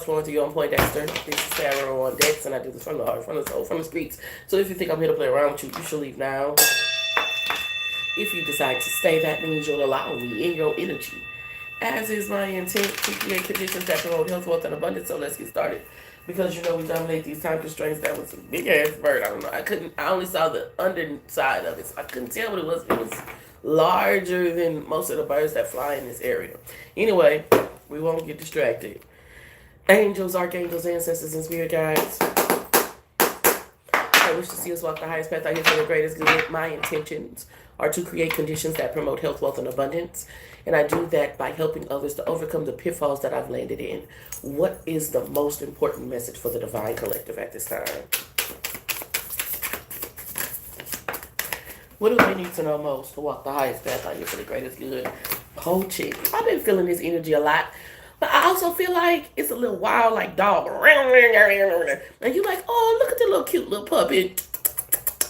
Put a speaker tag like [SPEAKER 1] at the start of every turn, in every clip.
[SPEAKER 1] Florence, you on point, Dexter. This is TarotOnDex, and I do this from the heart, from the soul, from the streets. So if you think I'm here to play around with you, you should leave now. If you decide to stay, that means you'll allow me in your energy. As is my intent to create conditions that promote health, wealth, and abundance. So let's get started. Because you know we dominate these time constraints. That was a big ass bird. I don't know. I only saw the underside of it. So I couldn't tell what it was. It was larger than most of the birds that fly in this area. Anyway, we won't get distracted. Angels, archangels, ancestors, and spirit guides, I wish to see us walk the highest path out here for the greatest good. My intentions are to create conditions that promote health, wealth, and abundance. And I do that by helping others to overcome the pitfalls that I've landed in. What is the most important message for the Divine Collective at this time? What do they need to know most to walk the highest path out here for the greatest good? Coaching. I've been feeling this energy a lot. But I also feel like it's a little wild, like dog. And you like, oh, look at the little cute little puppy.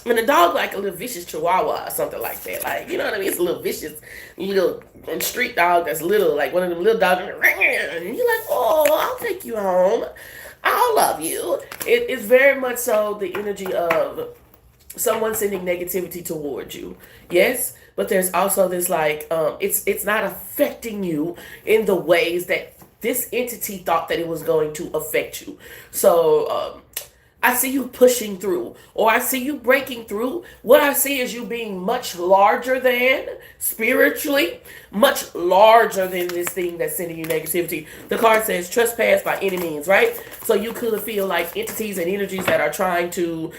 [SPEAKER 1] And the dog like a little vicious chihuahua or something like that. Like, you know what I mean? It's a little vicious, little street dog that's little, like one of them little dogs. And you're like, oh, I'll take you home. I'll love you. It's very much so the energy of someone sending negativity towards you. Yes, but there's also this like it's not affecting you in the ways that this entity thought that it was going to affect you. So I see you pushing through, or I see you breaking through. What I see is you being much larger than, spiritually, much larger than this thing that's sending you negativity. The card says trespass by any means, right? So you could feel like entities and energies that are trying to,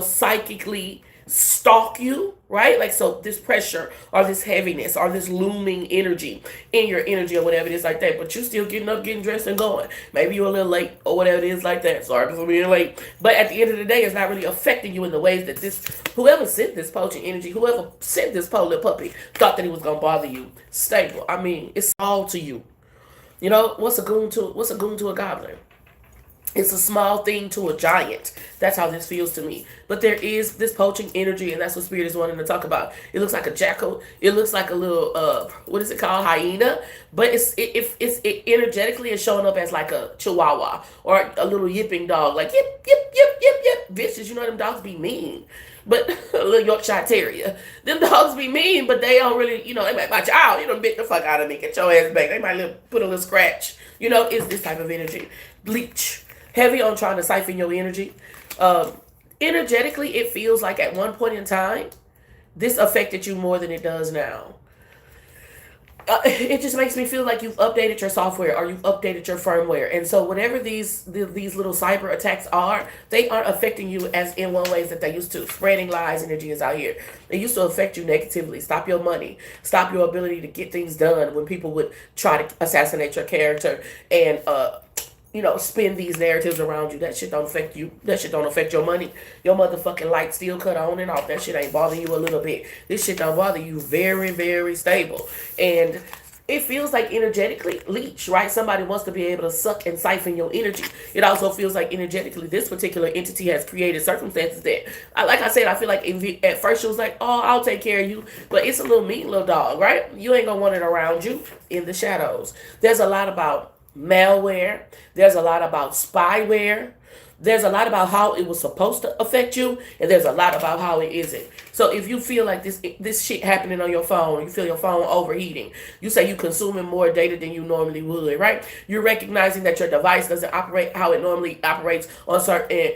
[SPEAKER 1] psychically stalk you, right? Like, so this pressure or this heaviness or this looming energy in your energy or whatever it is like that, but you still getting up, getting dressed and going. Maybe you're a little late or whatever it is like that. Sorry for being late. But at the end of the day, it's not really affecting you in the ways that whoever sent this poaching energy, whoever sent this polar puppy thought that it was going to bother you. Stable. I mean, it's all to you. What's a goon to a goblin? It's a small thing to a giant. That's how this feels to me. But there is this poaching energy, and that's what Spirit is wanting to talk about. It looks like a jackal. It looks like a little, what is it called? Hyena. But it energetically is showing up as like a chihuahua or a little yipping dog. Like, yip, yip, yip, yip, yip. Vicious. You know them dogs be mean. But a little Yorkshire Terrier. Them dogs be mean, but they don't really, they might bite you out. You done bit the fuck out of me. Get your ass back. They might put a little scratch. It's this type of energy. Bleach. Heavy on trying to siphon your energy. Energetically, it feels like at one point in time, this affected you more than it does now. It just makes me feel like you've updated your software or you've updated your firmware. And so whatever these little cyber attacks are, they aren't affecting you as in one ways that they used to. Spreading lies energy is out here. They used to affect you negatively. Stop your money. Stop your ability to get things done when people would try to assassinate your character and spin these narratives around you. That shit don't affect you. That shit don't affect your money. Your motherfucking light still cut on and off. That shit ain't bothering you a little bit. This shit don't bother you. Very, very stable. And it feels like energetically leech, right? Somebody wants to be able to suck and siphon your energy. It also feels like energetically this particular entity has created circumstances that, like I said, I feel like at first she was like, oh, I'll take care of you. But it's a little mean little dog, right? You ain't gonna want it around you in the shadows. There's a lot about malware. There's a lot about spyware. There's a lot about how it was supposed to affect you, and there's a lot about how it isn't. So if you feel like this shit happening on your phone, you feel your phone overheating, you say you consuming more data than you normally would, right? You're recognizing that your device doesn't operate how it normally operates on certain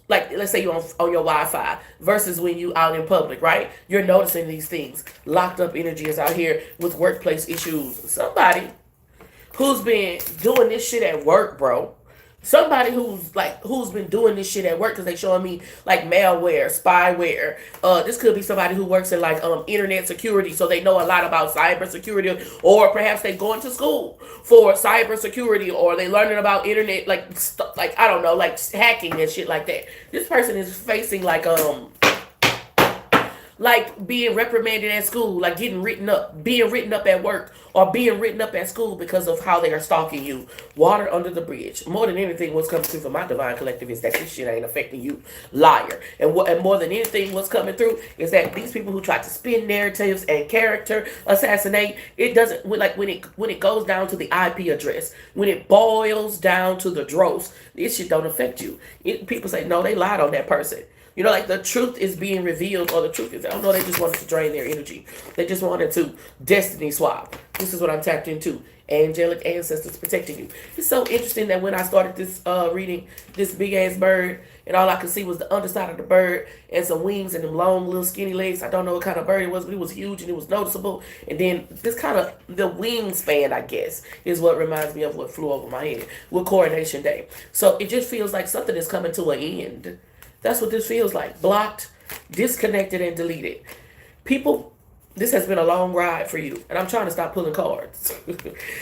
[SPEAKER 1] like let's say you're on your Wi-Fi versus when you out in public, right? You're noticing these things. Locked up energy is out here with workplace issues. Somebody who's been doing this shit at work, bro. Somebody who's been doing this shit at work because they showing me like malware, spyware. This could be somebody who works in like internet security, so they know a lot about cyber security, or perhaps they going to school for cyber security, or they learning about internet like I don't know, like hacking and shit like that. This person is facing like like being reprimanded at school, like getting written up, being written up at work, or being written up at school because of how they are stalking you. Water under the bridge. More than anything, what's coming through for my divine collective is that this shit ain't affecting you, liar. And more than anything, what's coming through is that these people who try to spin narratives and character assassinate, it doesn't, like when it goes down to the IP address, when it boils down to the dross, this shit don't affect you. People say no, they lied on that person. You know, like the truth is being revealed, or the truth is, I don't know, they just wanted to drain their energy. They just wanted to destiny swap. This is what I'm tapped into. Angelic ancestors protecting you. It's so interesting that when I started this reading, this big ass bird, and all I could see was the underside of the bird and some wings and them long little skinny legs. I don't know what kind of bird it was, but it was huge and it was noticeable. And then this kind of, the wingspan, I guess, is what reminds me of what flew over my head with Coronation Day. So it just feels like something is coming to an end. That's what this feels like. Blocked, disconnected, and deleted. People, this has been a long ride for you. And I'm trying to stop pulling cards.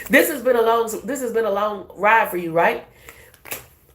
[SPEAKER 1] This has been a long ride for you, right?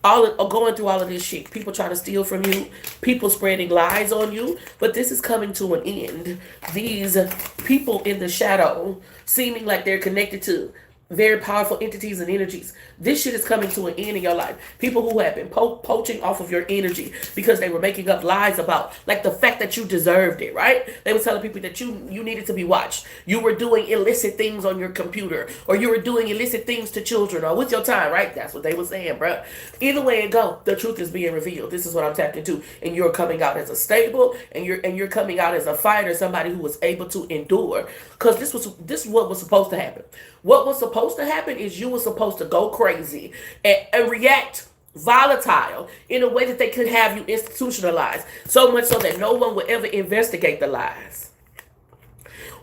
[SPEAKER 1] Going through all of this shit. People trying to steal from you. People spreading lies on you. But this is coming to an end. These people in the shadow, seeming like they're connected to very powerful entities and energies. This shit is coming to an end in your life. People who have been poaching off of your energy because they were making up lies about, like, the fact that you deserved it, right? They were telling people that you needed to be watched. You were doing illicit things on your computer, or you were doing illicit things to children, or with your time, right? That's what they were saying, bro. Either way it go, the truth is being revealed. This is what I'm tapped into, and you're coming out as a stable, and you're coming out as a fighter, somebody who was able to endure. Because this is what was supposed to happen. What was supposed to happen is you were supposed to go crazy and react volatile in a way that they could have you institutionalized, so much so that no one would ever investigate the lies.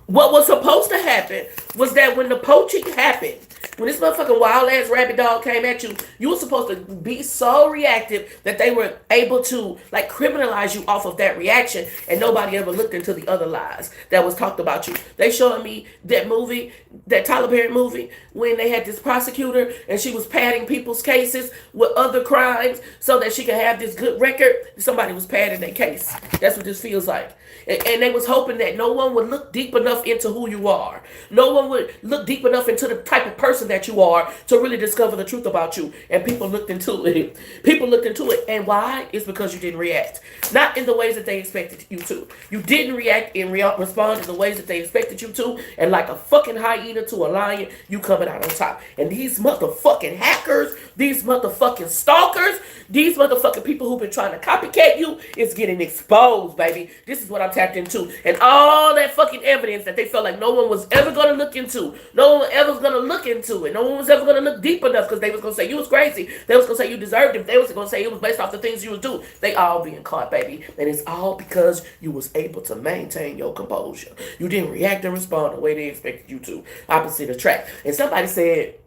[SPEAKER 1] What was supposed to happen was that when the poaching happened, when this motherfucking wild ass rabbit dog came at you, you were supposed to be so reactive that they were able to, like, criminalize you off of that reaction, and nobody ever looked into the other lies that was talked about you. They showed me that movie, that Tyler Perry movie, when they had this prosecutor and she was padding people's cases with other crimes so that she could have this good record. Somebody was padding their case. That's what this feels like. And they was hoping that no one would look deep enough into who you are. No one would look deep enough into the type of person that you are to really discover the truth about you. And people looked into it. People looked into it. And why? It's because you didn't react. Not in the ways that they expected you to. You didn't react and respond in the ways that they expected you to. And like a fucking hyena to a lion, you coming out on top. And these motherfucking hackers, these motherfucking stalkers, these motherfucking people who've been trying to copycat you is getting exposed, baby. This is what I'm tapped into. And all that fucking evidence that they felt like no one was ever going to look into. No one ever was going to look into it. No one was ever going to look deep enough because they was going to say you was crazy. They was going to say you deserved it. They was going to say it was based off the things you was doing. They all being caught, baby. And it's all because you was able to maintain your composure. You didn't react and respond the way they expected you to. Opposite attract. And somebody said,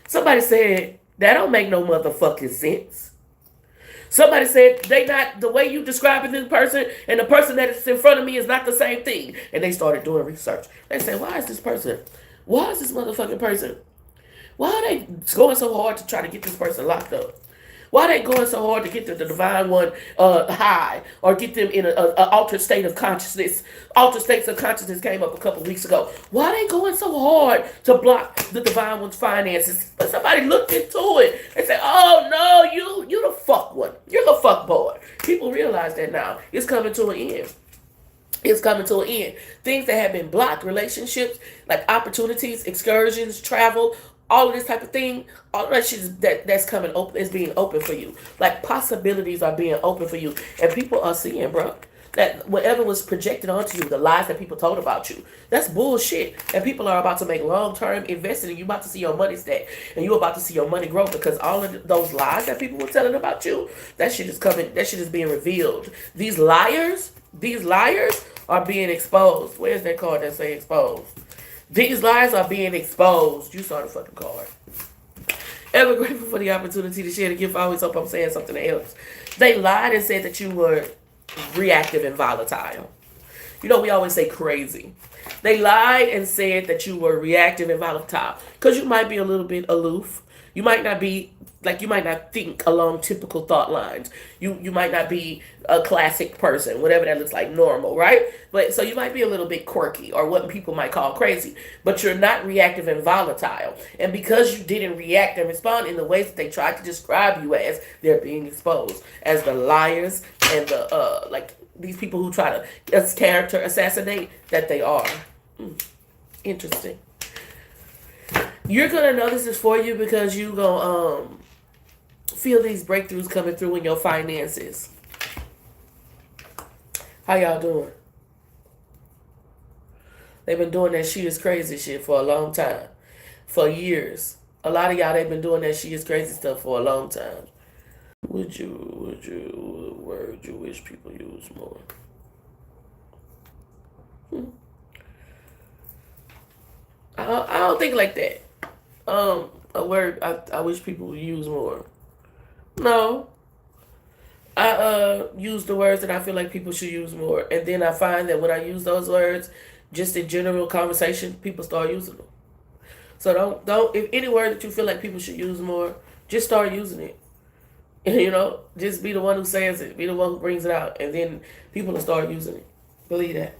[SPEAKER 1] that don't make no motherfucking sense. Somebody said they not, the way you describing this person and the person that is in front of me is not the same thing. And they started doing research. They said, why is this motherfucking person, why are they going so hard to try to get this person locked up? Why are they going so hard to get the divine one high, or get them in an altered state of consciousness? Altered states of consciousness came up a couple weeks ago. Why are they going so hard to block the divine one's finances? But somebody looked into it and said, oh no, you the fuck one. You're the fuck boy. People realize that now. It's coming to an end. It's coming to an end. Things that have been blocked, relationships, like opportunities, excursions, travel, all of this type of thing, all of that shit that's coming open, is being open for you. Like, possibilities are being open for you. And people are seeing, bro, that whatever was projected onto you, the lies that people told about you, that's bullshit. And people are about to make long-term investing, and you about to see your money stack. And you about to see your money grow, because all of those lies that people were telling about you, that shit is coming, that shit is being revealed. These liars are being exposed. Where's that card that say exposed? These lies are being exposed. You saw the fucking card. Ever grateful for the opportunity to share the gift. I always hope I'm saying something else. They lied and said that you were reactive and volatile. You know, we always say crazy. They lied and said that you were reactive and volatile because you might be a little bit aloof. You might not be like, you might not think along typical thought lines. You might not be a classic person, whatever that looks like, normal, right? But so you might be a little bit quirky, or what people might call crazy, but you're not reactive and volatile. And because you didn't react and respond in the ways that they tried to describe you as, they're being exposed as the liars and the like these people who try to character assassinate that they are. Interesting. You're gonna know this is for you because you gonna feel these breakthroughs coming through in your finances. How y'all doing? They've been doing that she is crazy shit for a long time. For years. A lot of y'all, they've been doing that she is crazy stuff for a long time. Would you word you wish people use more? I don't think like that. A word I wish people would use more. No. I use the words that I feel like people should use more. And then I find that when I use those words, just in general conversation, people start using them. So don't if any word that you feel like people should use more, just start using it. You know, just be the one who says it, be the one who brings it out, and then people will start using it. Believe that.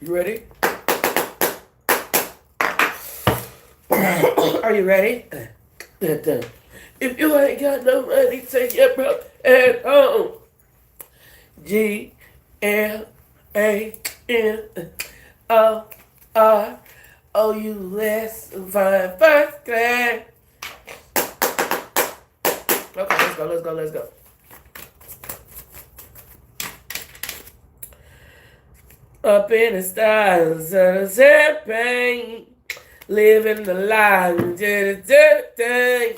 [SPEAKER 1] You ready? Are you ready? If you ain't got no money, take your broke at home. GLANOROUS, fine first class. Okay, let's go. Up in the stars of the champagne, living the life into the thing.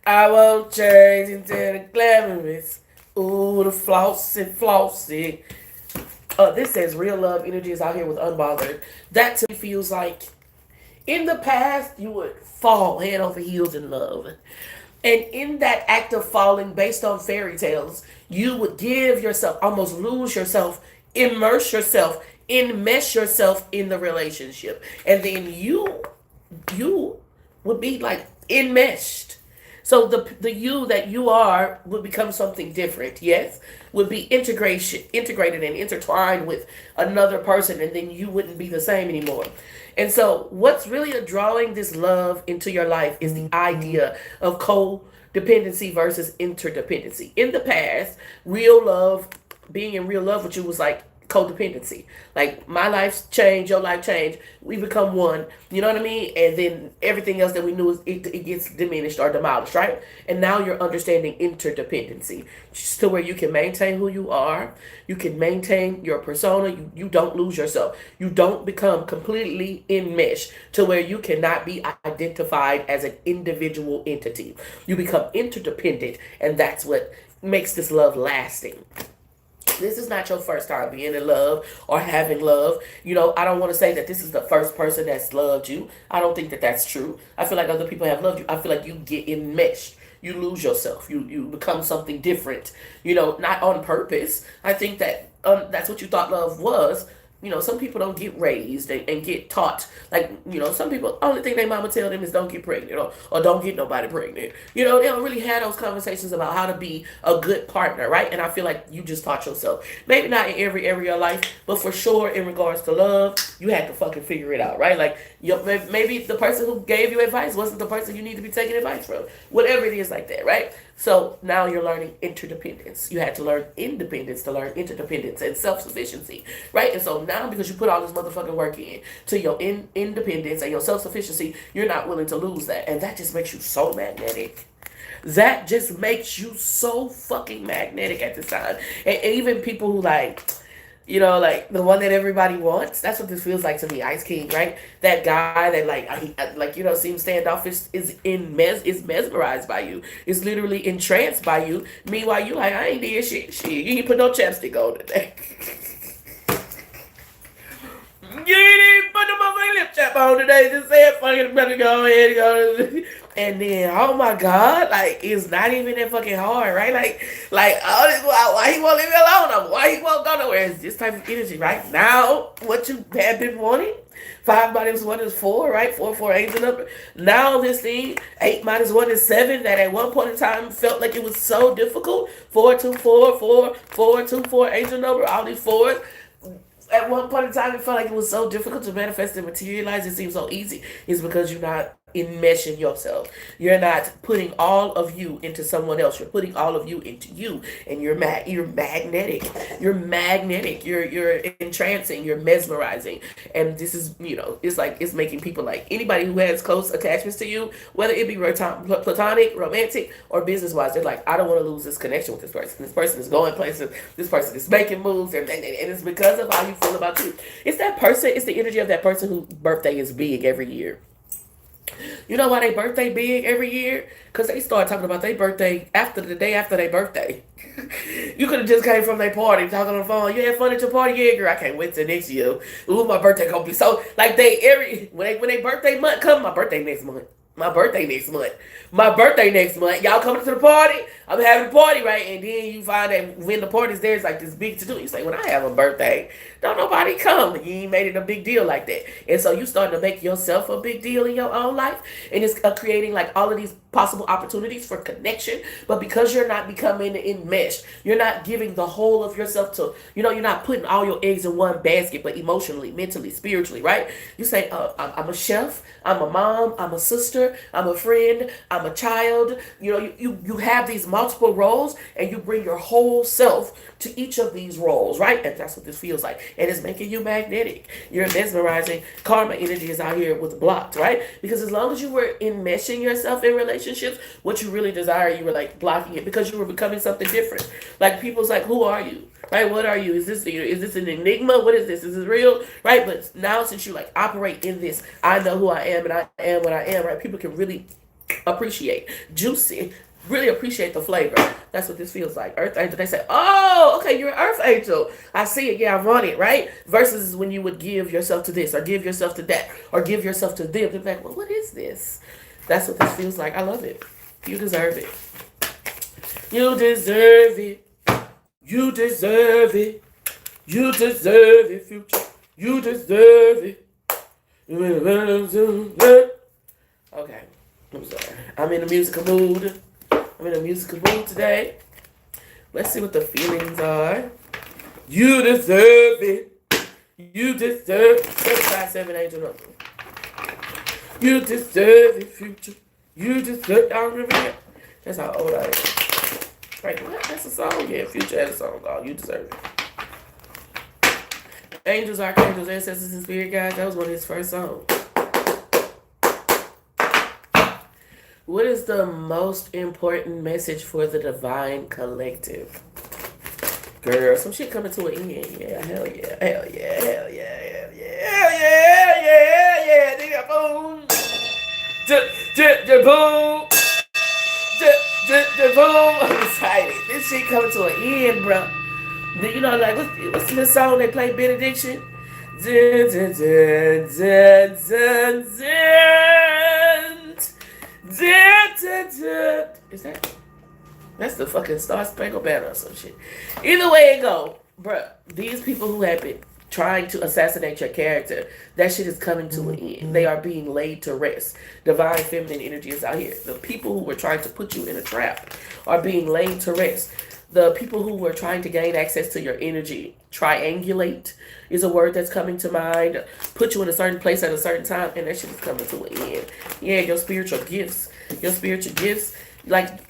[SPEAKER 1] I won't change into the glamorous. Ooh, the flossy. This says real love energy is out here with unbothered. That to me feels like in the past you would fall head over heels in love. And in that act of falling based on fairy tales, you would give yourself, almost lose yourself, immerse yourself, enmesh yourself in the relationship. And then you would be like enmeshed. So the you that you are would become something different, yes? Would be integrated and intertwined with another person, and then you wouldn't be the same anymore. And so what's really drawing this love into your life is the idea of codependency versus interdependency. In the past, real love, being in real love with you was like codependency. Like my life's changed, your life changed, we become one, you know what I mean? And then everything else that we knew, it gets diminished or demolished, right? And now you're understanding interdependency, just to where you can maintain who you are, you can maintain your persona, you don't lose yourself, you don't become completely enmeshed to where you cannot be identified as an individual entity. You become interdependent, and that's what makes this love lasting. This is not your first time being in love or having love. You know, I don't want to say that this is the first person that's loved you. I don't think that that's true. I feel like other people have loved you. I feel like you get enmeshed. You lose yourself. You become something different. You know, not on purpose. I think that that's what you thought love was. You know, some people don't get raised and get taught. Like, you know, some people, only thing their mama tell them is don't get pregnant, or don't get nobody pregnant. You know, they don't really have those conversations about how to be a good partner, right? And I feel like you just taught yourself. Maybe not in every area of life, but for sure in regards to love, you had to fucking figure it out, right? Like, maybe the person who gave you advice wasn't the person you need to be taking advice from. Whatever it is like that, right? So now you're learning interdependence. You had to learn independence to learn interdependence and self-sufficiency, right? And so now, because you put all this motherfucking work in to your independence and your self-sufficiency, you're not willing to lose that. And that just makes you so magnetic. That just makes you so fucking magnetic at this time. And even people who like, you know, like the one that everybody wants. That's what this feels like to me, Ice King, right? That guy that like you know, seems standoffish is mesmerized by you. Is literally entranced by you. Meanwhile, you like, I ain't did shit. You ain't put no chapstick on today. You ain't put no motherfucking lip chap on today. Just say it fucking better go ahead and go. And then, oh my God, like, it's not even that fucking hard, right? Like, all this, why he won't leave me alone? Why he won't go nowhere? It's this type of energy, right? Now, what you have been wanting, 5 minus 1 is 4, right? 4, 8 is a number. Now this thing, 8 minus 1 is 7, that at one point in time felt like it was so difficult. 4, 2, 4, 4, 4, 2, 4, 8 is a number, all these 4s. At one point in time, it felt like it was so difficult to manifest and materialize. It seems so easy. It's because you're not enmeshing yourself. You're not putting all of you into someone else. You're putting all of you into you, and you're magnetic. You're magnetic. You're entrancing. You're mesmerizing. And this is, it's like it's making people, like, anybody who has close attachments to you, whether it be platonic, romantic, or business wise, they're like, I don't want to lose this connection with this person. This person is going places. This person is making moves, and it's because of how you feel about you. It's that person. It's the energy of that person whose birthday is big every year. You know why they birthday big every year? Because they start talking about their birthday after the day after their birthday. You could have just came from their party talking on the phone. You had fun at your party? Yeah, girl, I can't wait till next year. Ooh, my birthday gonna be so, like, when they birthday month come, my birthday next month. My birthday next month. My birthday next month. Y'all coming to the party? I'm having a party, right? And then you find that when the party's there, it's like this big to do. You say, when I have a birthday, don't nobody come. You ain't made it a big deal like that. And so you starting to make yourself a big deal in your own life. And it's creating, like, all of these possible opportunities for connection. But because you're not becoming enmeshed, you're not giving the whole of yourself to, you're not putting all your eggs in one basket, but emotionally, mentally, spiritually, right? You say, I'm a chef, I'm a mom, I'm a sister, I'm a friend, I'm a child. You have these multiple roles, and you bring your whole self to each of these roles, right? And that's what this feels like. And it's making you magnetic. You're mesmerizing. Karma energy is out here with blocked, right? Because as long as you were enmeshing yourself in relationships, what you really desire, you were, like, blocking it because you were becoming something different. Like, people's like, who are you? Right? What are you? Is this an enigma? What is this? Is this real? Right? But now, since you, like, operate in this, I know who I am and I am what I am, right? People can really appreciate, really appreciate the flavor. That's what this feels like. Earth angel. They say, oh, okay, you're an earth angel. I see it. Yeah, I want it, right? Versus when you would give yourself to this, or give yourself to that, or give yourself to them. They're like, well, what is this? That's what this feels like. I love it. You deserve it. You deserve it. You deserve it. You deserve it, future. You deserve it. Okay. I'm sorry. I'm in a musical mood. Today. Let's see what the feelings are. You deserve it. You deserve it. 757 angel number. You deserve it, future. You deserve it. I remember that. That's how old I am. Right, what? That's a song? Yeah, Future has a song called You Deserve It. Angels, archangels, ancestors, and spirit guides. That was one of his first songs. What is the most important message for the divine collective? Girl, some shit coming to an end. Yeah, hell yeah, hell yeah, hell yeah, hell yeah, yeah. Nigga, boom. Boom. Boom. I'm excited. This shit coming to an end, bro. You know, like, what's this song they play, Benediction? Is that? That's the fucking Star Spangled Banner or some shit. Either way it go, bruh, these people who have been trying to assassinate your character, that shit is coming to an end. They are being laid to rest. Divine feminine energy is out here. The people who were trying to put you in a trap are being laid to rest. The people who were trying to gain access to your energy, triangulate is a word that's coming to mind. Put you in a certain place at a certain time, and that shit is coming to an end. Yeah, your spiritual gifts, like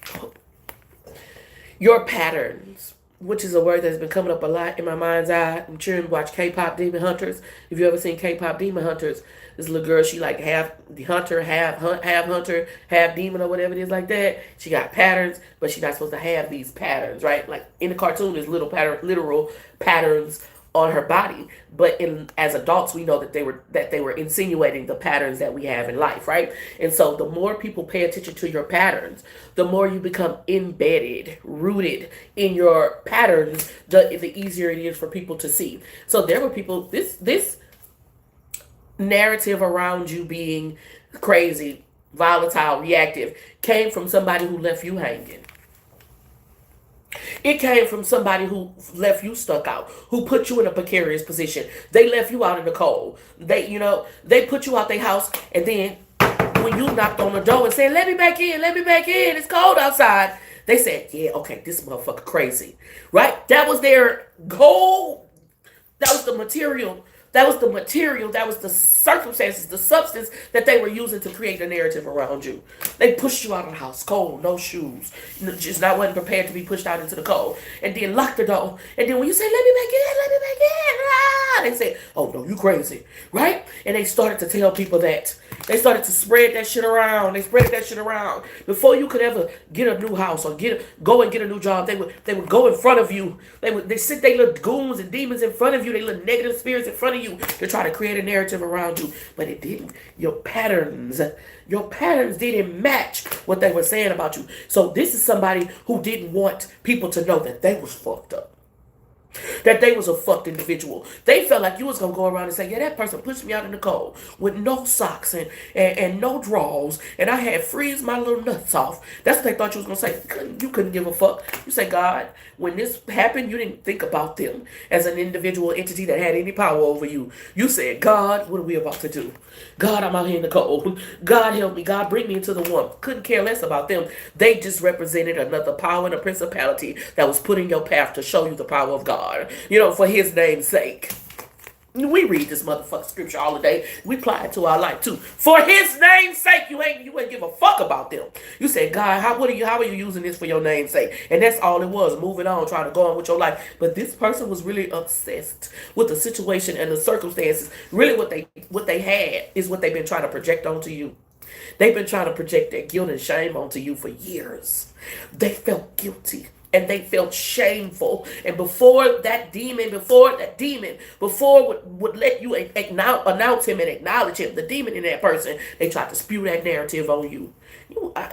[SPEAKER 1] your patterns, which is a word that's been coming up a lot in my mind's eye. I'm sure you watch K-pop Demon Hunters. If you ever seen K-pop Demon Hunters, this little girl, she like half the hunter, half hunter, half demon or whatever it is like that. She got patterns, but she's not supposed to have these patterns, right? Like in the cartoon, there's literal patterns on her body, but as adults we know that they were insinuating the patterns that we have in life, right? And so the more people pay attention to your patterns, the more you become embedded, rooted in your patterns, the easier it is for people to see. So there were people, this narrative around you being crazy, volatile, reactive came from somebody who left you hanging. It came from somebody who left you stuck out, who put you in a precarious position. They left you out in the cold. They put you out their house, and then when you knocked on the door and said, let me back in, it's cold outside, they said, yeah, okay, this motherfucker crazy. Right? That was their goal. That was the material. That was the material. That was the circumstances, the substance that they were using to create a narrative around you. They pushed you out of the house, cold, no shoes, just not wasn't prepared to be pushed out into the cold, and then locked the door. And then when you say, let me back in, they say, oh no, you crazy, right? And they started to tell people that. They started to spread that shit around. They spread that shit around. Before you could ever get a new house or go and get a new job, they would go in front of you. They sit their little goons and demons in front of you, they little negative spirits in front of you to try to create a narrative around you. But it didn't. Your patterns didn't match what they were saying about you. So this is somebody who didn't want people to know that they was fucked up, that they was a fucked individual. They felt like you was going to go around and say, yeah, that person pushed me out in the cold with no socks and no drawers, and I had freeze my little nuts off. That's what they thought you was going to say. You couldn't give a fuck. You say, God, when this happened, you didn't think about them as an individual entity that had any power over you. You said, God, what are we about to do? God, I'm out here in the cold. God, help me. God, bring me into the warmth. Couldn't care less about them. They just represented another power and a principality that was put in your path to show you the power of God. For his name's sake. We read this motherfucking scripture all the day. We apply it to our life too. For his name's sake, you ain't give a fuck about them. You said, God, how are you using this for your name's sake? And that's all it was. Moving on, trying to go on with your life. But this person was really obsessed with the situation and the circumstances. Really what they had is what they've been trying to project onto you. They've been trying to project their guilt and shame onto you for years. They felt guilty. And they felt shameful. And before would let you announce him and acknowledge him, the demon in that person, they tried to spew that narrative on you.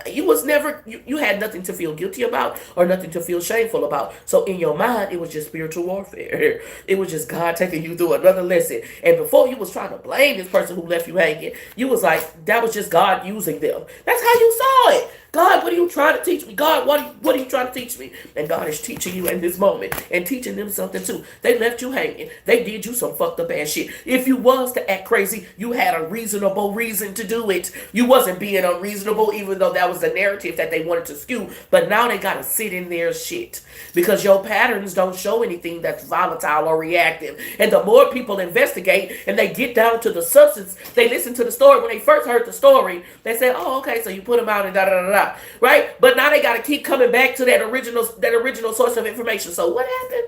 [SPEAKER 1] You had nothing to feel guilty about or nothing to feel shameful about. So in your mind, it was just spiritual warfare. It was just God taking you through another lesson. And before you was trying to blame this person who left you hanging, you was like, that was just God using them. That's how you saw it. God, what are you trying to teach me? God, what are you trying to teach me? And God is teaching you in this moment and teaching them something too. They left you hanging. They did you some fucked up ass shit. If you was to act crazy, you had a reasonable reason to do it. You wasn't being unreasonable, even though that was the narrative that they wanted to skew. But now they gotta sit in their shit because your patterns don't show anything that's volatile or reactive. And the more people investigate and they get down to the substance, they listen to the story. When they first heard the story, they said, oh, okay, so you put them out and da-da-da-da. Right? But now they got to keep coming back to that original source of information. So what happened?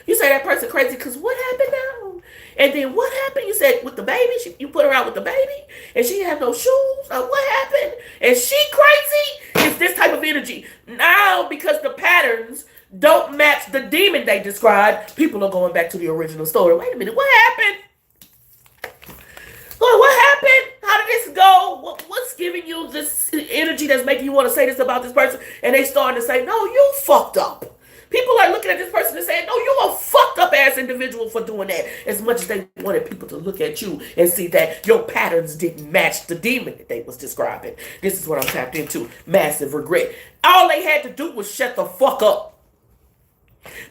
[SPEAKER 1] You say that person crazy because what happened now? And then what happened? You said with the baby, you put her out with the baby and she had no shoes. What happened? And she crazy? It's this type of energy. Now, because the patterns don't match the demon they described, people are going back to the original story. Wait a minute, what happened? What happened? How did this go? What's giving you this energy that's making you want to say this about this person? And they starting to say, no, you fucked up. People are looking at this person and saying, no, you a fucked up ass individual for doing that. As much as they wanted people to look at you and see that your patterns didn't match the demon that they was describing. This is what I'm tapped into. Massive regret. All they had to do was shut the fuck up.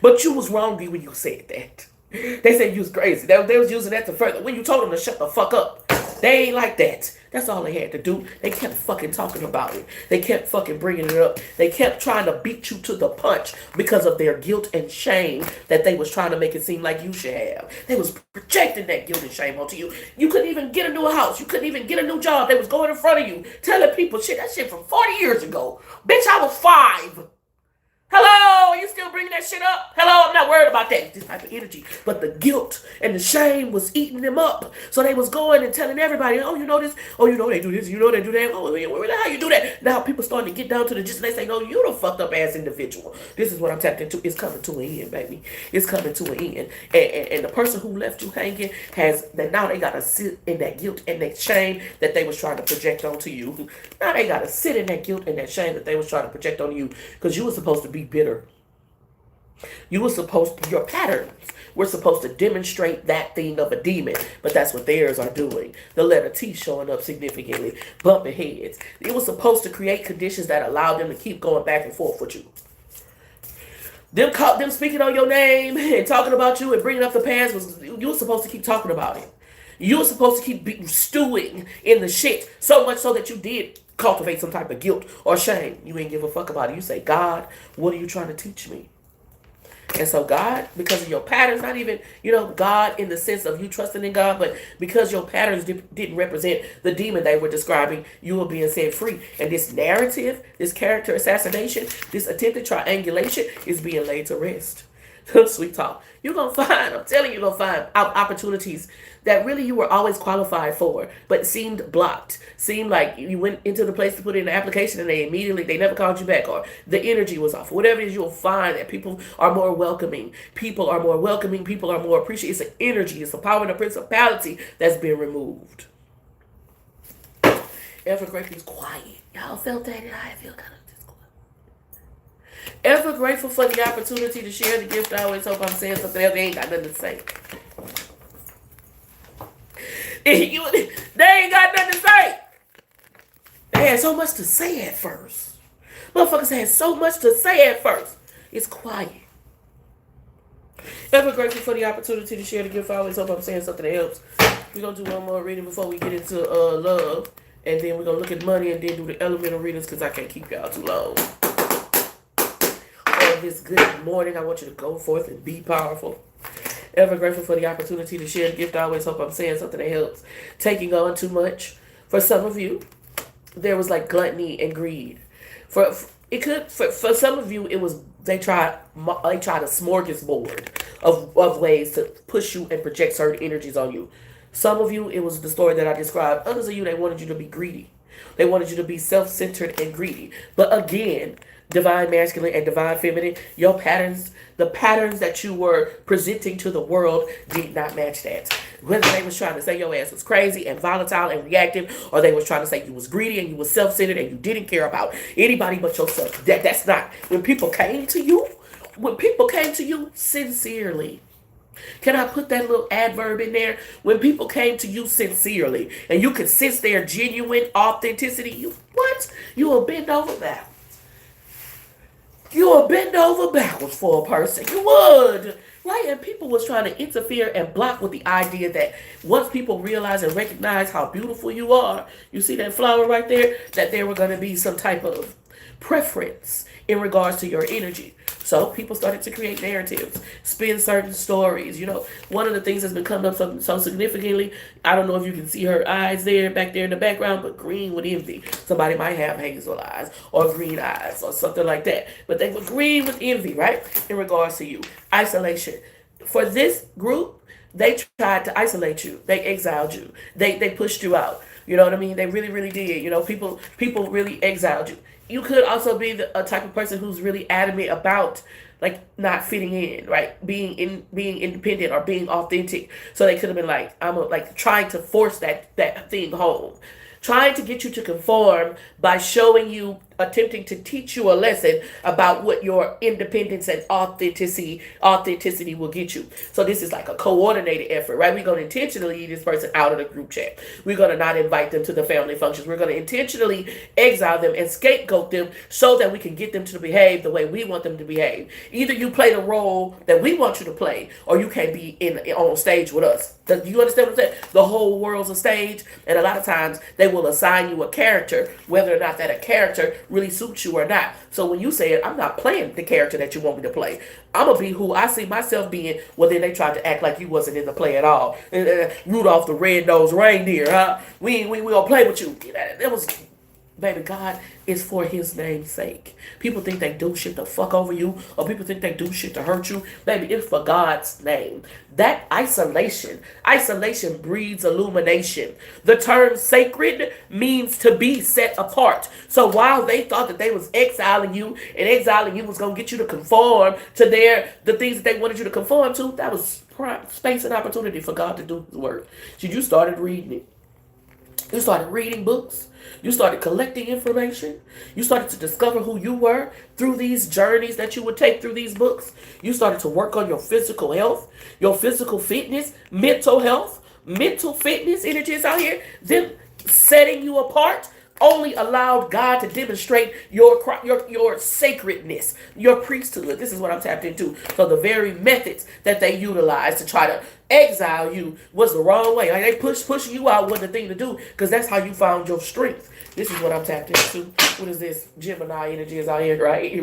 [SPEAKER 1] But you was wrong when you said that. They said you was crazy. They was using that to further. When you told them to shut the fuck up, they ain't like that. That's all they had to do. They kept fucking talking about it. They kept fucking bringing it up. They kept trying to beat you to the punch because of their guilt and shame that they was trying to make it seem like you should have. They was projecting that guilt and shame onto you. You couldn't even get a new house. You couldn't even get a new job. They was going in front of you, telling people that shit from 40 years ago. Bitch, I was 5. Hello, are you still bringing that shit up? Hello, I'm not worried about that. This type of energy. But the guilt and the shame was eating them up. So they was going and telling everybody, oh, you know this? Oh, you know they do this. You know they do that. Oh, how you do that? Now people starting to get down to the gist and they say, no, you the fucked up ass individual. This is what I'm tapped into. It's coming to an end, baby. It's coming to an end. And the person who left you hanging now they got to sit in that guilt and that shame that they was trying to project onto you. Now they got to sit in that guilt and that shame that they was trying to project on you because you were supposed to be bitter. You were supposed to, your patterns were supposed to demonstrate that thing of a demon, but that's what theirs are doing. The letter T showing up significantly, bumping heads. It was supposed to create conditions that allowed them to keep going back and forth with you. Them speaking on your name and talking about you and bringing up the past was, you were supposed to keep talking about it. You were supposed to keep stewing in the shit so much so that you did cultivate some type of guilt or shame. You ain't give a fuck about it. You say, God, what are you trying to teach me? And so God, because of your patterns, not even, God in the sense of you trusting in God, but because your patterns didn't represent the demon they were describing, you were being set free. And this narrative, this character assassination, this attempted triangulation is being laid to rest. Sweet talk. You're going to find, I'm telling you, you're going to find opportunities that really you were always qualified for, but seemed blocked. Seemed like you went into the place to put in the application and they never called you back, or the energy was off. Whatever it is, you'll find that people are more welcoming. People are more welcoming. People are more appreciative. It's an energy. It's the power and the principality that's been removed. Ever grateful is quiet. Y'all felt that? I feel kind of. Ever grateful for the opportunity to share the gift. I always hope I'm saying something else. They ain't got nothing to say. They ain't got nothing to say. They had so much to say at first. Motherfuckers had so much to say at first. It's quiet. Ever grateful for the opportunity to share the gift. I always hope I'm saying something that helps. We're going to do one more reading before we get into love. And then we're going to look at money and then do the elemental readings because I can't keep y'all too long. This good morning, I want you to go forth and be powerful. Ever grateful for the opportunity to share the gift. I always hope I'm saying something that helps. Taking on too much. For some of you, there was like gluttony and greed. For some of you, it was they tried a smorgasbord of ways to push you and project certain energies on you. Some of you, it was the story that I described. Others of you, they wanted you to be greedy. They wanted you to be self-centered and greedy. But again, divine masculine and divine feminine, your patterns, the patterns that you were presenting to the world did not match that. Whether they was trying to say your ass was crazy and volatile and reactive, or they was trying to say you was greedy and you was self-centered and you didn't care about anybody but yourself. That's not. When people came to you sincerely. Can I put that little adverb in there? When people came to you sincerely and you could sense their genuine authenticity, you will bend over backwards. You will bend over backwards for a person. You would. Right? And people was trying to interfere and block with the idea that once people realize and recognize how beautiful you are, you see that flower right there, that there were going to be some type of preference in regards to your energy. So people started to create narratives, spin certain stories. One of the things that's been coming up so significantly, I don't know if you can see her eyes back there in the background, but green with envy. Somebody might have hazel eyes or green eyes or something like that. But they were green with envy, right? In regards to you. Isolation. For this group, they tried to isolate you. They exiled you. They pushed you out. You know what I mean? They really, really did. People really exiled you. You could also be a type of person who's really adamant about like not fitting in, right? Being independent or being authentic. So they could have been like, trying to force that thing home. Trying to get you to conform by showing you, attempting to teach you a lesson about what your independence and authenticity will get you. So this is like a coordinated effort, right? We're going to intentionally leave this person out of the group chat. We're going to not invite them to the family functions. We're going to intentionally exile them and scapegoat them so that we can get them to behave the way we want them to behave. Either you play the role that we want you to play, or you can't be on stage with us. Do you understand what I'm saying? The whole world's a stage, and a lot of times they will assign you a character, whether or not that a character really suits you or not. So when you say, I'm not playing the character that you want me to play, I'm going to be who I see myself being. Well, then they tried to act like you wasn't in the play at all. Rudolph the red-nosed reindeer, huh? We don't play with you. That was... Baby, God is for his name's sake. People think they do shit to fuck over you, or people think they do shit to hurt you. Baby, it's for God's name. That isolation breeds illumination. The term sacred means to be set apart. So while they thought that they was exiling you, and exiling you was going to get you to conform to the things that they wanted you to conform to, that was space and opportunity for God to do his work. So you started reading it. You started reading books. You started collecting information. You started to discover who you were through these journeys that you would take through these books. You started to work on your physical health, your physical fitness, mental health, mental fitness, energies out here. Them setting you apart only allowed God to demonstrate your sacredness, your priesthood. This is what I'm tapped into. So the very methods that they utilized to try to exile you was the wrong way. Like they pushing you out wasn't the thing to do because that's how you found your strength. This is what I'm tapped into. What is this? Gemini energy is out here, right?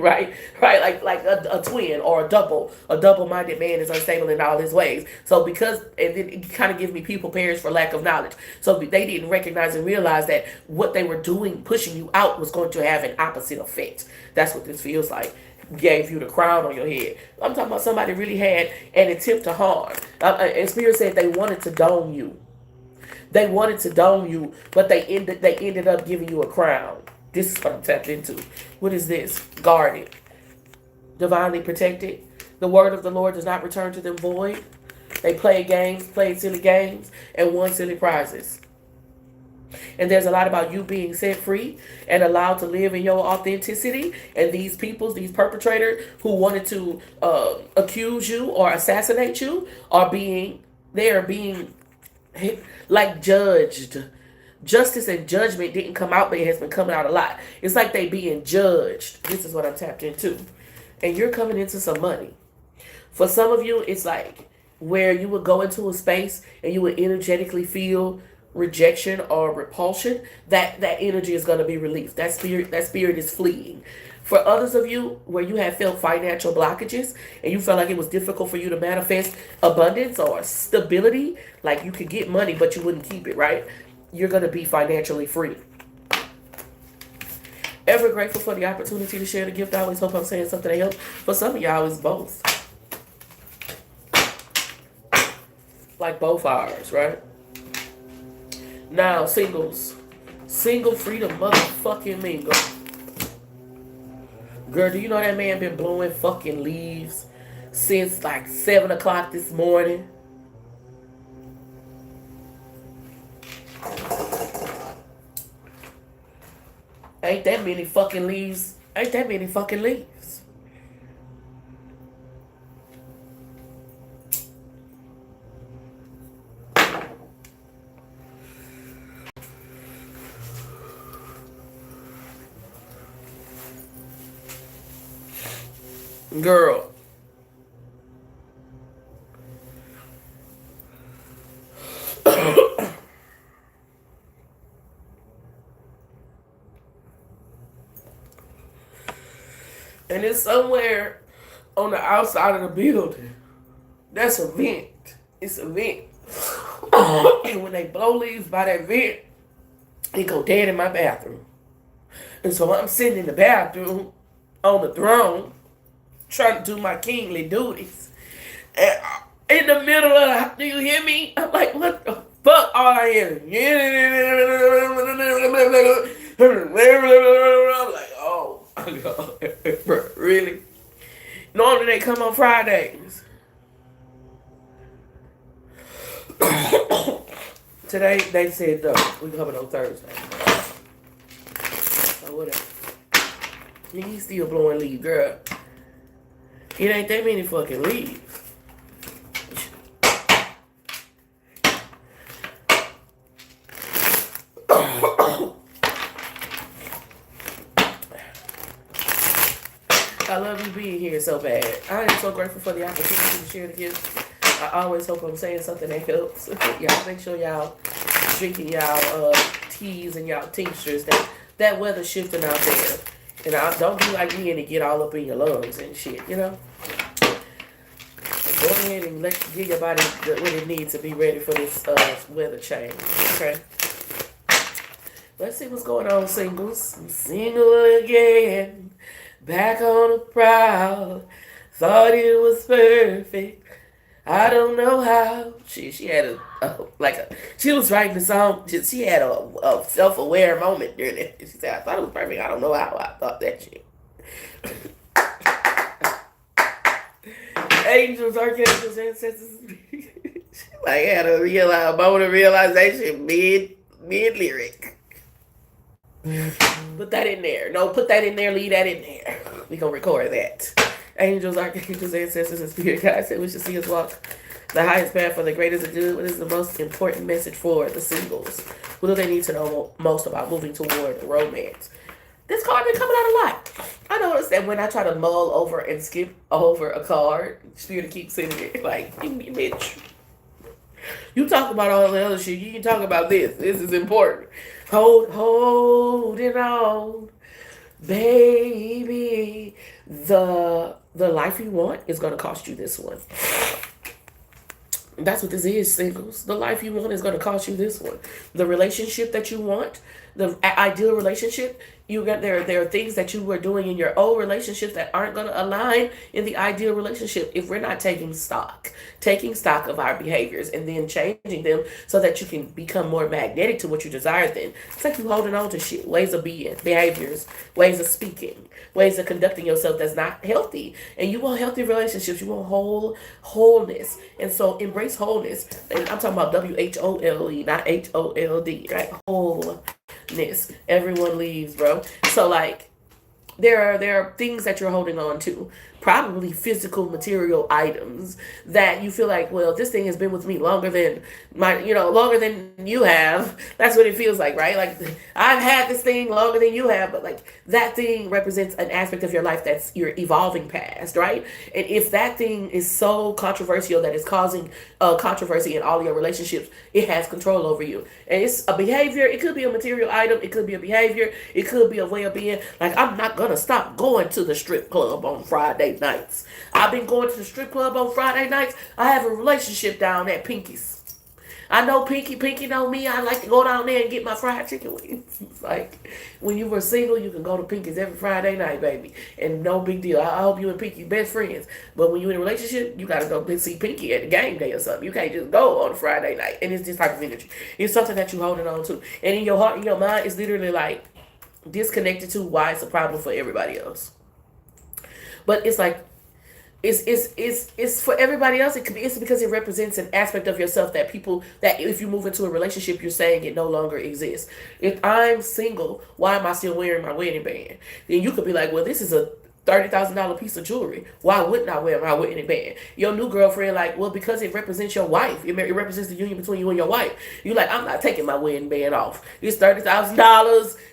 [SPEAKER 1] Right. Like a twin or a double. A double-minded man is unstable in all his ways. So because and then it kind of gives me people perish for lack of knowledge. So they didn't recognize and realize that what they were doing, pushing you out, was going to have an opposite effect. That's what this feels like. Gave you the crown on your head. I'm talking about somebody really had an attempt to harm. And Spirit said they wanted to dome you. They wanted to dome you, but they ended up giving you a crown. This is what I'm tapped into. What is this? Guarded. Divinely protected. The word of the Lord does not return to them void. They played silly games, and won silly prizes. And there's a lot about you being set free and allowed to live in your authenticity. And these perpetrators who wanted to accuse you or assassinate you are being like judged. Justice and judgment didn't come out, but it has been coming out a lot. It's like they being judged. This is what I'm tapped into. And you're coming into some money. For some of you, it's like where you would go into a space and you would energetically feel rejection or repulsion. That energy is going to be released. That spirit is fleeing. For others of you, where you have felt financial blockages and you felt like it was difficult for you to manifest abundance or stability, like you could get money but you wouldn't keep it, right? You're going to be financially free. Ever grateful for the opportunity to share the gift. I always hope I'm saying something that helps. For some of y'all, it's both. Like both ours, right? Now, singles. Single freedom motherfucking mingle. Girl, do you know that man been blowing fucking leaves since like 7 o'clock this morning? Ain't that many fucking leaves. Ain't that many fucking leaves. Girl. And it's somewhere on the outside of the building. That's a vent. It's a vent. And when they blow leaves by that vent, it go dead in my bathroom. And so I'm sitting in the bathroom on the throne trying to do my kingly duties. And in the middle of do you hear me? I'm like, what the fuck are I hearing? I'm like, oh. Really? Normally they come on Fridays. Today they said no. We coming on Thursday. So whatever. He's still blowing leaves, girl. It ain't that many fucking leaves. I love you being here so bad. I am so grateful for the opportunity to share the gift. I always hope I'm saying something that helps. Y'all make sure y'all drinking y'all teas and y'all tinctures. That weather's shifting out there. And don't be like me and it get all up in your lungs and shit, you know? Go ahead and give your body what it needs to be ready for this weather change, okay? Let's see what's going on, singles. I'm single again. Back on the prowl. Thought it was perfect. I don't know how. She had she was writing the song. She had a self-aware moment during it. She said, I thought it was perfect. I don't know how I thought that shit. Angels, archangels, ancestors. Like had a moment of realization mid Mid-lyric. Put that in there. No, put that in there. Leave that in there. We gonna record that. Angels, archangels, ancestors, and spirit guides say we should see us walk the highest path for the greatest of good. What is the most important message for the singles? What do they need to know most about moving toward romance? This card been coming out a lot. I noticed that when I try to mull over and skip over a card, spirit keeps sending it. Like, bitch, you talk about all the other shit. You can talk about this. This is important. Hold it on, baby. The life you want is gonna cost you this one. That's what this is, singles. The life you want is going to cost you this one. The relationship that you want, the ideal relationship, there are things that you were doing in your old relationships that aren't going to align in the ideal relationship if we're not taking stock of our behaviors and then changing them so that you can become more magnetic to what you desire. Then it's like you holding on to shit, ways of being, behaviors, ways of speaking, ways of conducting yourself that's not healthy. And you want healthy relationships, you want wholeness, and so embrace wholeness. And I'm talking about WHOLE, not HOLD, right? Wholeness. Everyone leaves, bro. So like, there are things that you're holding on to, probably physical material items that you feel like, well, this thing has been with me longer than longer than you have. That's what it feels like, right? Like, I've had this thing longer than you have, but like, that thing represents an aspect of your life that's you're evolving past, right? And if that thing is so controversial that it's causing controversy in all your relationships, it has control over you. And it's a behavior. It could be a material item. It could be a behavior. It could be a way of being. Like, I'm not gonna stop going to the strip club on Friday nights. I've been going to the strip club on Friday nights. I have a relationship down at Pinky's. I know Pinky know me. I like to go down there and get my fried chicken wings. It's like, when you were single, you can go to Pinky's every Friday night, baby. And no big deal. I hope you and Pinky best friends. But when you're in a relationship, you got to go see Pinky at the game day or something. You can't just go on a Friday night. And it's this type of energy. It's something that you're holding on to. And in your heart and your mind, it's literally like disconnected to why it's a problem for everybody else. But it's like, it's for everybody else. It's because it represents an aspect of yourself that if you move into a relationship, you're saying it no longer exists. If I'm single, why am I still wearing my wedding band? Then you could be like, well, this is a $30,000 piece of jewelry. Why wouldn't I wear my wedding band? Your new girlfriend, like, well, because it represents your wife. It represents the union between you and your wife. You like, I'm not taking my wedding band off. It's $30,000.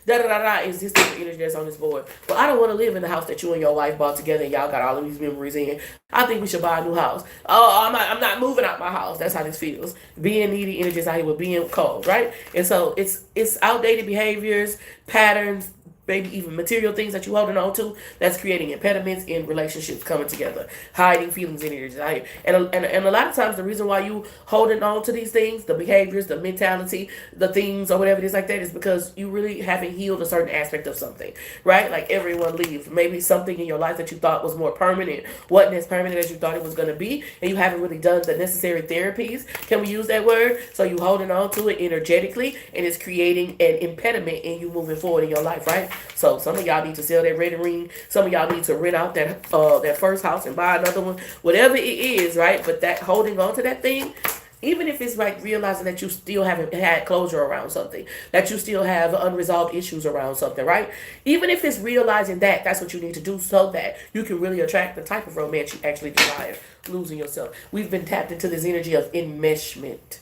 [SPEAKER 1] Da da da da. It's this different energy that's on this board. Well, I don't want to live in the house that you and your wife bought together and y'all got all of these memories in. I think we should buy a new house. Oh, I'm not moving out my house. That's how this feels. Being needy energy is out here with being cold, right? And so it's outdated behaviors, patterns, maybe even material things that you're holding on to that's creating impediments in relationships coming together, hiding feelings in energy. And a lot of times the reason why you holding on to these things, the behaviors, the mentality, the things or whatever it is like that, is because you really haven't healed a certain aspect of something, right? Like, everyone leaves. Maybe something in your life that you thought was more permanent wasn't as permanent as you thought it was going to be, and you haven't really done the necessary therapies. Can we use that word? So you holding on to it energetically, and it's creating an impediment in you moving forward in your life, right? So some of y'all need to sell that red ring. Some of y'all need to rent out that first house and buy another one. Whatever it is, right? But that holding on to that thing, even if it's like realizing that you still haven't had closure around something, that you still have unresolved issues around something, right? Even if it's realizing that, that's what you need to do so that you can really attract the type of romance you actually desire. Losing yourself. We've been tapped into this energy of enmeshment.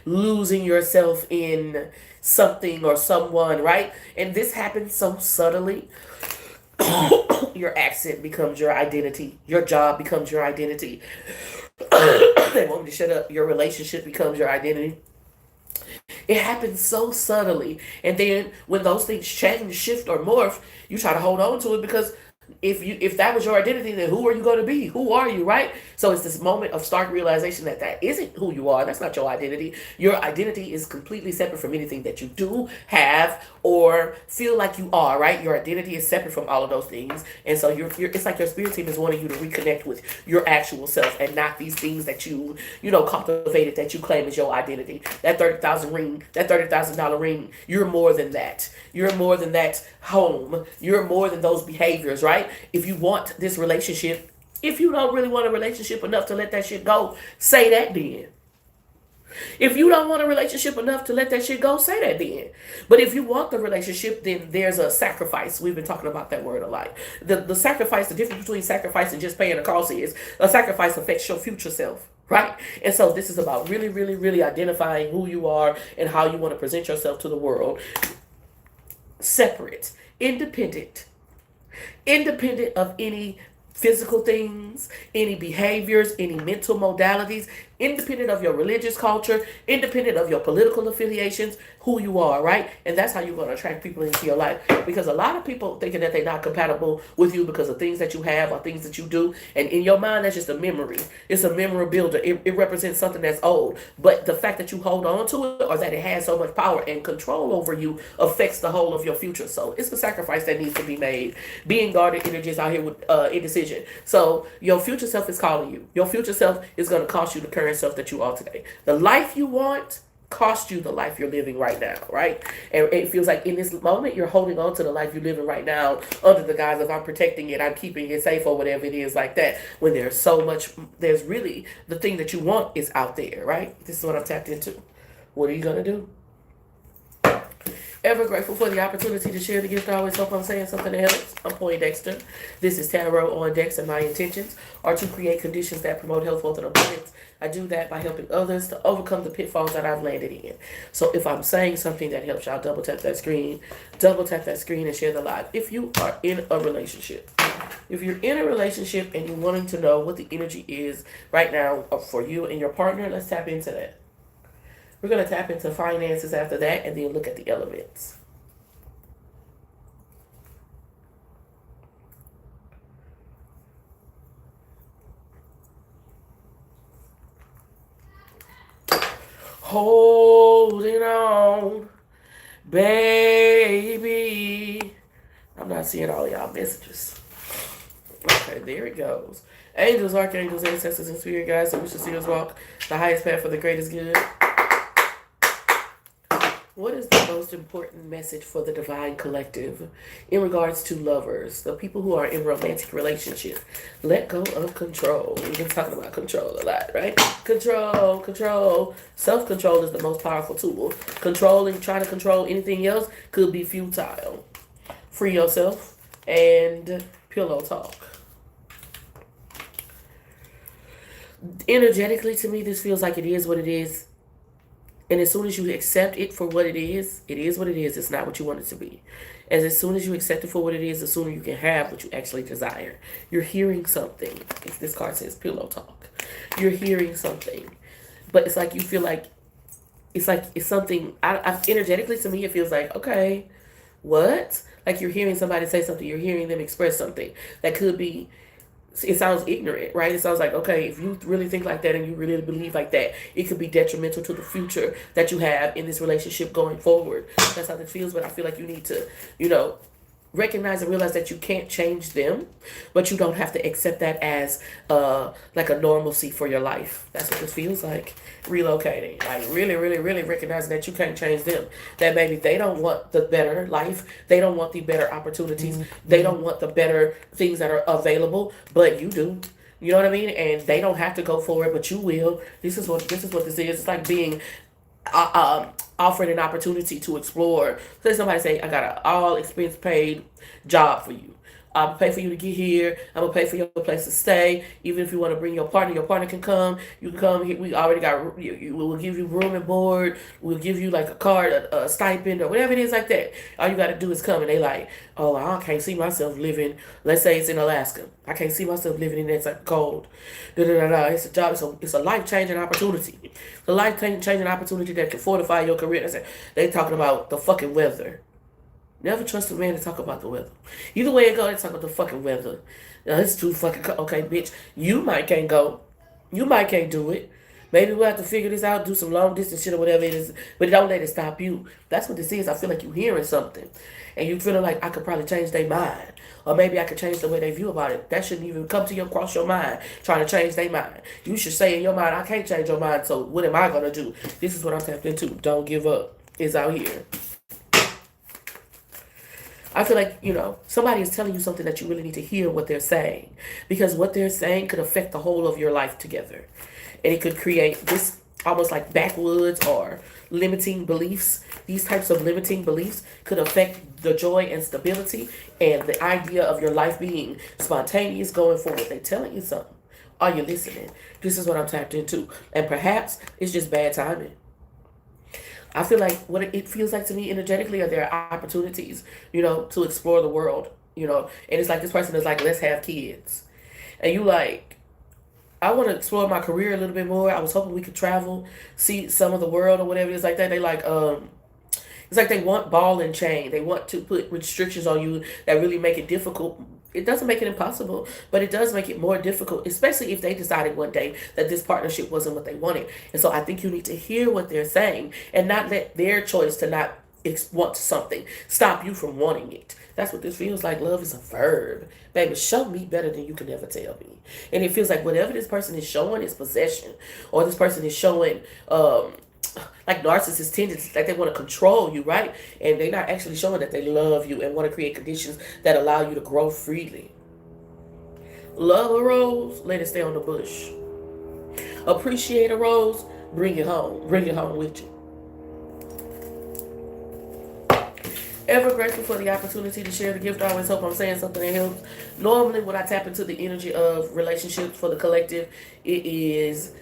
[SPEAKER 1] Losing yourself in something or someone, right? And this happens so subtly. Your accent becomes your identity. Your job becomes your identity. They want me to shut up. Your relationship becomes your identity. It happens so subtly. And then when those things change, shift, or morph, you try to hold on to it because if that was your identity, then who are you going to be? Who are you, right? So it's this moment of stark realization that isn't who you are. That's not your identity. Your identity is completely separate from anything that you do, have, or feel like you are, right? Your identity is separate from all of those things. And so it's like your spirit team is wanting you to reconnect with your actual self and not these things that you cultivated that you claim is your identity. That $30,000 ring, you're more than that. You're more than that home. You're more than those behaviors, right? If you want this relationship, if you don't really want a relationship enough to let that shit go, say that then. If you don't want a relationship enough to let that shit go, say that then. But if you want the relationship, then there's a sacrifice. We've been talking about that word a lot. The sacrifice, the difference between sacrifice and just paying a cost is a sacrifice affects your future self. Right? And so this is about really, really, really identifying who you are and how you want to present yourself to the world. Separate, independent of any physical things, any behaviors, any mental modalities, independent of your religious culture, independent of your political affiliations, who you are, right? And that's how you're going to attract people into your life. Because a lot of people thinking that they're not compatible with you because of things that you have or things that you do. And in your mind, that's just a memory. It's a memory builder. It represents something that's old. But the fact that you hold on to it or that it has so much power and control over you affects the whole of your future. So it's a sacrifice that needs to be made. Being guarded energies out here with indecision. So your future self is calling you. Your future self is going to cost you the current self that you are today. The life you want cost you the life you're living right now, right? And it feels like in this moment you're holding on to the life you're living right now under the guise of I'm protecting it, I'm keeping it safe or whatever it is like that. When there's so much, there's really the thing that you want is out there, right? This is what I'm tapped into. What are you gonna do? Ever grateful for the opportunity to share the gift. I always hope I'm saying something that helps. I'm Poindexter. This is Tarot on Dex, and my intentions are to create conditions that promote health, wealth, and abundance. I do that by helping others to overcome the pitfalls that I've landed in. So if I'm saying something that helps y'all, double tap that screen, and share the live. If you are in a relationship, if you're in a relationship and you're wanting to know what the energy is right now for you and your partner, let's tap into that. We're going to tap into finances after that and then look at the elements. Holding on, baby. I'm not seeing all y'all messages. Okay, there it goes. Angels, archangels, ancestors, and spirit guides, so we should see us walk the highest path for the greatest good. What is the most important message for the divine collective in regards to lovers, the people who are in romantic relationships? Let go of control. We've been talking about control a lot, right? Control. Self-control is the most powerful tool. Trying to control anything else could be futile. Free yourself and pillow talk. Energetically, to me, this feels like it is what it is. And as soon as you accept it for what it is what it is. It's not what you want it to be. As soon as you accept it for what it is, the sooner you can have what you actually desire. You're hearing something. If this card says pillow talk. You're hearing something. But it's like you feel like, it's something, energetically to me, it feels like, okay, what? Like you're hearing somebody say something. You're hearing them express something. That could be, it sounds ignorant, right? It sounds like, okay, if you really think like that and you really believe like that, it could be detrimental to the future that you have in this relationship going forward. That's how it feels, but I feel like you need to, recognize and realize that you can't change them, but you don't have to accept that as like a normalcy for your life. That's what this feels like. Relocating, like really, really, really recognizing that you can't change them. That maybe they don't want the better life, they don't want the better opportunities, they don't want the better things that are available, but you do. You know what I mean? And they don't have to go for it, but you will. This is what this is. It's like being offered an opportunity to explore. Say somebody say, I got an all expense paid job for you. I'll pay for you to get here. I'm gonna pay for your place to stay. Even if you want to bring your partner can come. You can come here. We already got. We'll give you room and board. We'll give you like a card, a stipend, or whatever it is like that. All you got to do is come. And they like, oh, I can't see myself living. Let's say it's in Alaska. I can't see myself living in that type of cold. It's a job. It's a life changing opportunity. The life changing opportunity that can fortify your career. They talking about the fucking weather. Never trust a man to talk about the weather. Either way it goes, they talk about the fucking weather. Now, it's too fucking cold. Okay, bitch. You might can't go. You might can't do it. Maybe we'll have to figure this out, do some long distance shit or whatever it is. But don't let it stop you. That's what this is. I feel like you're hearing something. And you're feeling like I could probably change their mind. Or maybe I could change the way they view about it. That shouldn't even come to you across your mind, trying to change their mind. You should say in your mind, I can't change your mind, so what am I going to do? This is what I'm tapped into. Don't give up. It's out here. I feel like, somebody is telling you something that you really need to hear what they're saying. Because what they're saying could affect the whole of your life together. And it could create this almost like backwoods or limiting beliefs. These types of limiting beliefs could affect the joy and stability and the idea of your life being spontaneous going forward. They're telling you something. Are you listening? This is what I'm tapped into. And perhaps it's just bad timing. I feel like what it feels like to me energetically are there are opportunities, to explore the world, and it's like this person is like, let's have kids. And you like, I want to explore my career a little bit more. I was hoping we could travel, see some of the world or whatever it is like that. They like, it's like they want ball and chain. They want to put restrictions on you that really make it difficult. It doesn't make it impossible, but it does make it more difficult, especially if they decided one day that this partnership wasn't what they wanted. And so I think you need to hear what they're saying and not let their choice to not want something stop you from wanting it. That's what this feels like. Love is a verb. Baby, show me better than you can ever tell me. And it feels like whatever this person is showing is possession, or this person is showing like narcissist tendencies, like they want to control you, right? And they're not actually showing that they love you and want to create conditions that allow you to grow freely. Love a rose, let it stay on the bush. Appreciate a rose, bring it home. Bring it home with you. Ever grateful for the opportunity to share the gift. I always hope I'm saying something that helps. Normally, when I tap into the energy of relationships for the collective, it is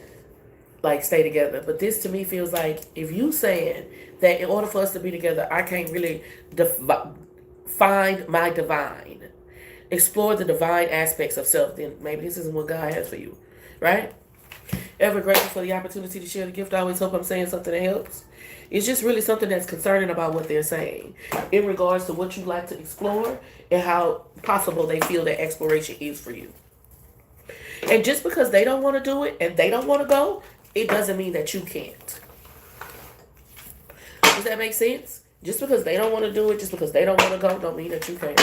[SPEAKER 1] like stay together. But this to me feels like if you saying that in order for us to be together, I can't really find my divine, explore the divine aspects of self, then maybe this isn't what God has for you, right? Ever grateful for the opportunity to share the gift. I always hope I'm saying something that helps. It's just really something that's concerning about what they're saying in regards to what you like to explore and how possible they feel that exploration is for you. And just because they don't want to do it and they don't want to go, it doesn't mean that you can't. Does that make sense? Just because they don't want to do it, just because they don't want to go, don't mean that you can't.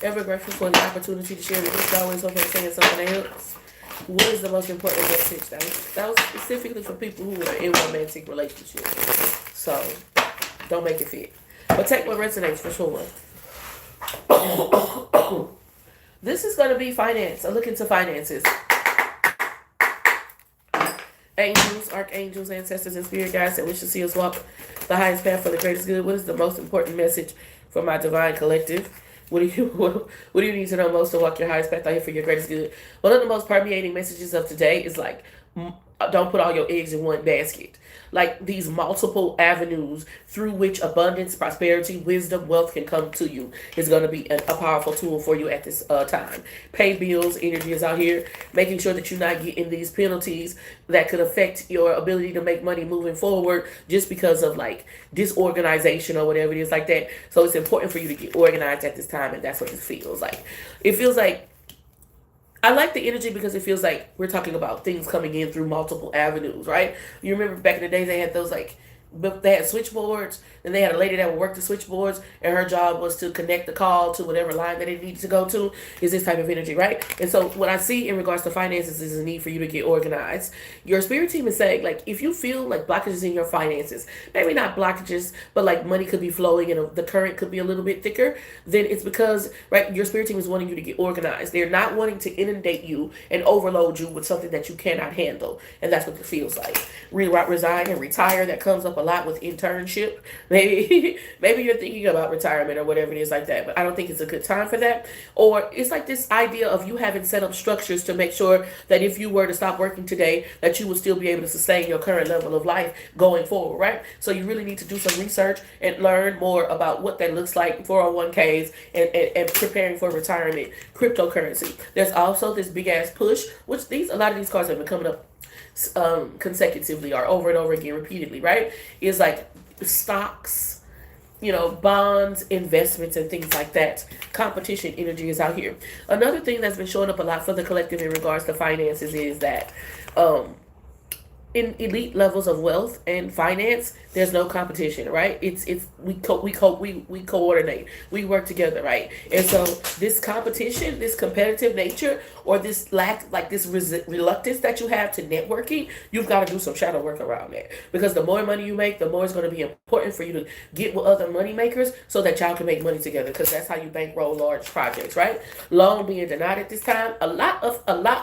[SPEAKER 1] Ever grateful for the opportunity to share the gift. I always hope I'm saying something that helps. What is the most important message? That was specifically for people who are in romantic relationships. So, don't make it fit. But take what resonates for sure. This is going to be finance. A look into finances. Angels, archangels, ancestors, and spirit guides that wish to see us walk the highest path for the greatest good. What is the most important message for my divine collective? What do you need to know most to walk your highest path out here for your greatest good? One of the most permeating messages of today is like, don't put all your eggs in one basket. Like these multiple avenues through which abundance, prosperity, wisdom, wealth can come to you is going to be a powerful tool for you at this time. Pay bills, energy is out here, making sure that you're not getting these penalties that could affect your ability to make money moving forward just because of like disorganization or whatever it is like that. So it's important for you to get organized at this time, and that's what this feels like. It feels like I like the energy because it feels like we're talking about things coming in through multiple avenues, right? You remember back in the day they had those like, they had switchboards, and they had a lady that would work the switchboards, and her job was to connect the call to whatever line that it needed to go to. Is this type of energy, right? And so what I see in regards to finances is a need for you to get organized. Your spirit team is saying, like, if you feel like blockages in your finances, maybe not blockages, but like money could be flowing and the current could be a little bit thicker, then it's because, right, your spirit team is wanting you to get organized. They're not wanting to inundate you and overload you with something that you cannot handle. And that's what it feels like. Resign and retire, that comes up a lot with internship. Maybe you're thinking about retirement or whatever it is like that, but I don't think it's a good time for that. Or it's like this idea of you having set up structures to make sure that if you were to stop working today, that you would still be able to sustain your current level of life going forward, right? So you really need to do some research and learn more about what that looks like, 401ks, and preparing for retirement, cryptocurrency. There's also this big ass push, which a lot of these cards have been coming up consecutively or over and over again repeatedly, right? Is like stocks, bonds, investments, and things like that. Competition energy is out here. Another thing that's been showing up a lot for the collective in regards to finances is that in elite levels of wealth and finance, there's no competition, right? We coordinate, we work together, right? And so this competition, this competitive nature, or this lack, like this reluctance that you have to networking, you've got to do some shadow work around that, because the more money you make, the more it's going to be important for you to get with other money makers so that y'all can make money together, because that's how you bankroll large projects, right? Loan being denied at this time, a lot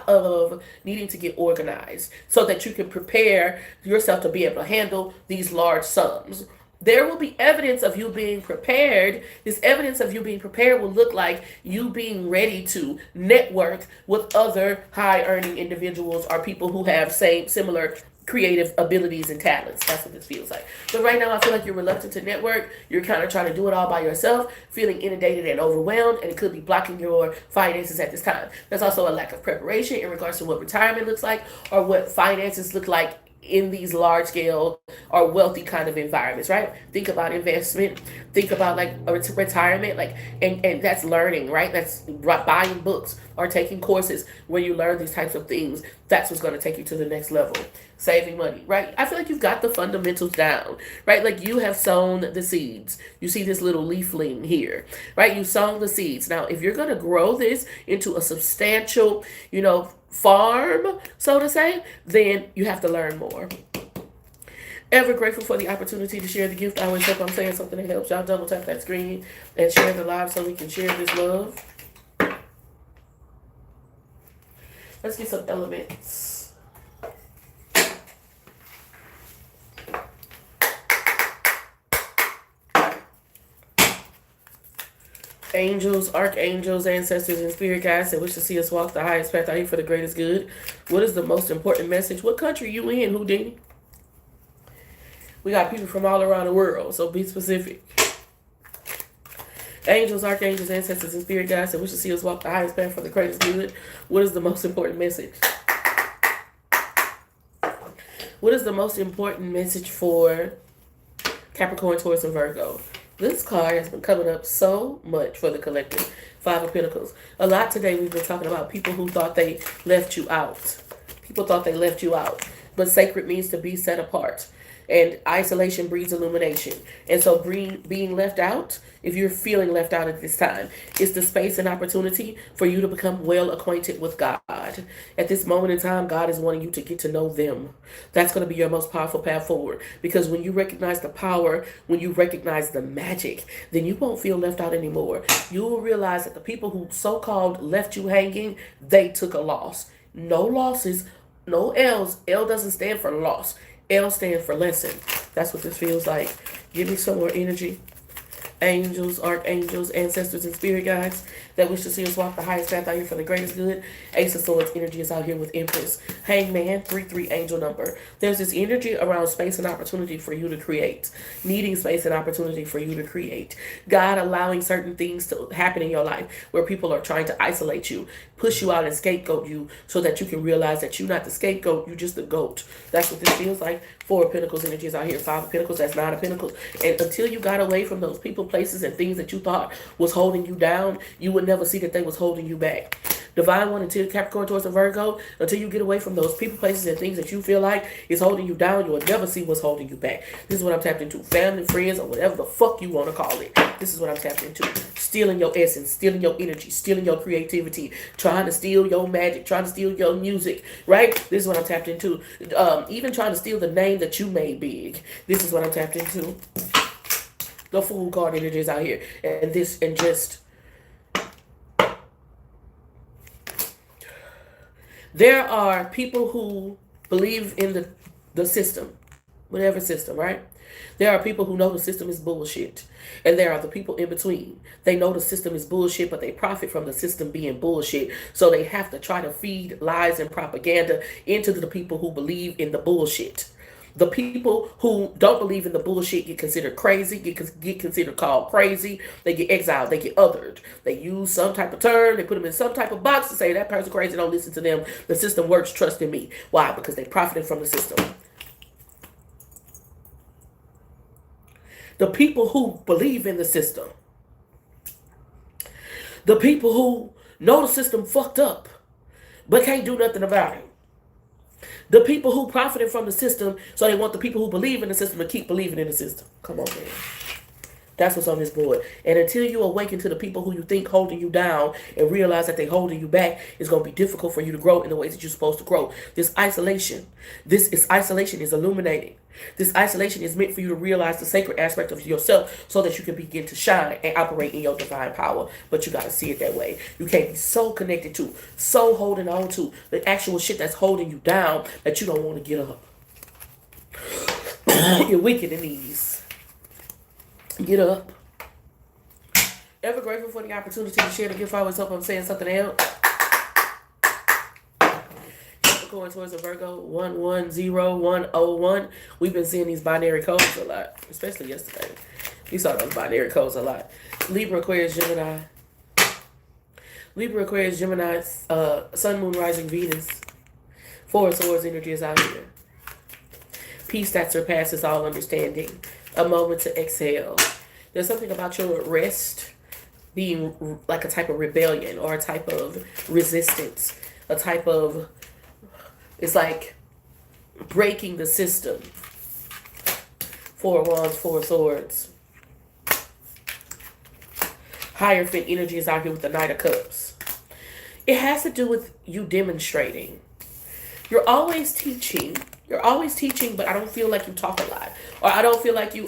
[SPEAKER 1] of needing to get organized so that you can prepare yourself to be able to handle these large sums. There will be evidence of you being prepared. This evidence of you being prepared will look like you being ready to network with other high earning individuals or people who have similar creative abilities and talents. That's what this feels like. But right now, I feel like you're reluctant to network. You're kind of trying to do it all by yourself, feeling inundated and overwhelmed, and it could be blocking your finances at this time. There's also a lack of preparation in regards to what retirement looks like or what finances look like in these large scale or wealthy kind of environments, right? Think about investment, think about like a retirement, like, and that's learning, right? That's buying books or taking courses where you learn these types of things. That's what's going to take you to the next level. Saving money, right? I feel like you've got the fundamentals down, right? Like you have sown the seeds. You see this little leafling here, right? You sown the seeds. Now, if you're going to grow this into a substantial, farm, so to say, then you have to learn more. Ever grateful for the opportunity to share the gift. I always hope I'm saying something that helps y'all. Double tap that screen and share the live so we can share this love. Let's get some elements. Angels, archangels, ancestors, and spirit guides that wish to see us walk the highest path out here for the greatest good. What is the most important message? What country you in, Houdini? We got people from all around the world, so be specific. Angels, archangels, ancestors, and spirit guides that wish to see us walk the highest path for the greatest good. What is the most important message? What is the most important message for Capricorn, Taurus, and Virgo? This card has been coming up so much for the collective. Five of Pentacles. A lot today we've been talking about people who thought they left you out. People thought they left you out. But sacred means to be set apart. And isolation breeds illumination. And so being left out, if you're feeling left out at this time, is the space and opportunity for you to become well acquainted with God. At this moment in time, God is wanting you to get to know them. That's going to be your most powerful path forward. Because when you recognize the power, when you recognize the magic, then you won't feel left out anymore. You will realize that the people who so-called left you hanging, they took a loss. No losses, no L's. L doesn't stand for loss. L stands for lesson. That's what this feels like. Give me some more energy. Angels, archangels, ancestors, and spirit guides that wish to see us walk the highest path out here for the greatest good. Ace of Swords energy is out here with Empress. Hangman, 3-3 angel number. There's this energy around space and opportunity for you to create. Needing space and opportunity for you to create. God allowing certain things to happen in your life where people are trying to isolate you, push you out and scapegoat you so that you can realize that you're not the scapegoat, you're just the goat. That's what this feels like. 4 of Pentacles energy is out here. 5 of Pentacles, that's 9 of Pentacles. And until you got away from those people, places, and things that you thought was holding you down, you would never see that they was holding you back. Divine One, until Capricorn, Taurus, and Virgo, until you get away from those people, places, and things that you feel like is holding you down, you will never see what's holding you back. This is what I'm tapped into. Family, friends, or whatever the fuck you want to call it. This is what I'm tapped into. Stealing your essence, stealing your energy, stealing your creativity, trying to steal your magic, trying to steal your music, right? This is what I'm tapped into. Even trying to steal the name that you made big. This is what I'm tapped into. The Fool card energy is out here. And there are people who believe in the system, whatever system, right? There are people who know the system is bullshit. And there are the people in between. They know the system is bullshit, but they profit from the system being bullshit. So they have to try to feed lies and propaganda into the people who believe in the bullshit. The people who don't believe in the bullshit get considered crazy, get considered called crazy. They get exiled. They get othered. They use some type of term. They put them in some type of box to say that person crazy. Don't listen to them. The system works. Trust in me. Why? Because they profited from the system. The people who believe in the system. The people who know the system fucked up, but can't do nothing about it. The people who profited from the system, so they want the people who believe in the system to keep believing in the system. Come on, man. That's what's on this board. And until you awaken to the people who you think holding you down and realize that they're holding you back, it's going to be difficult for you to grow in the ways that you're supposed to grow. This isolation is illuminating. This isolation is meant for you to realize the sacred aspect of yourself so that you can begin to shine and operate in your divine power. But you got to see it that way. You can't be so connected to, so holding on to the actual shit that's holding you down that you don't want to get up. You're weak in the knees. Get up. Ever grateful for the opportunity to share the gift? I always hope I'm saying something else. Capricorn towards a Virgo 110101. We've been seeing these binary codes a lot, especially yesterday. We saw those binary codes a lot. Libra, Aquarius, Gemini. Libra, Aquarius, Gemini, Sun, Moon, Rising, Venus. Four of Swords energy is out here. Peace that surpasses all understanding. A moment to exhale. There's something about your rest being like a type of rebellion or a type of resistance. A type of, it's like breaking the system. Four of Wands, Four of Swords. Hierophant energy is out here with the Knight of Cups. It has to do with you demonstrating. You're always teaching, but I don't feel like you talk a lot. Or I don't feel like you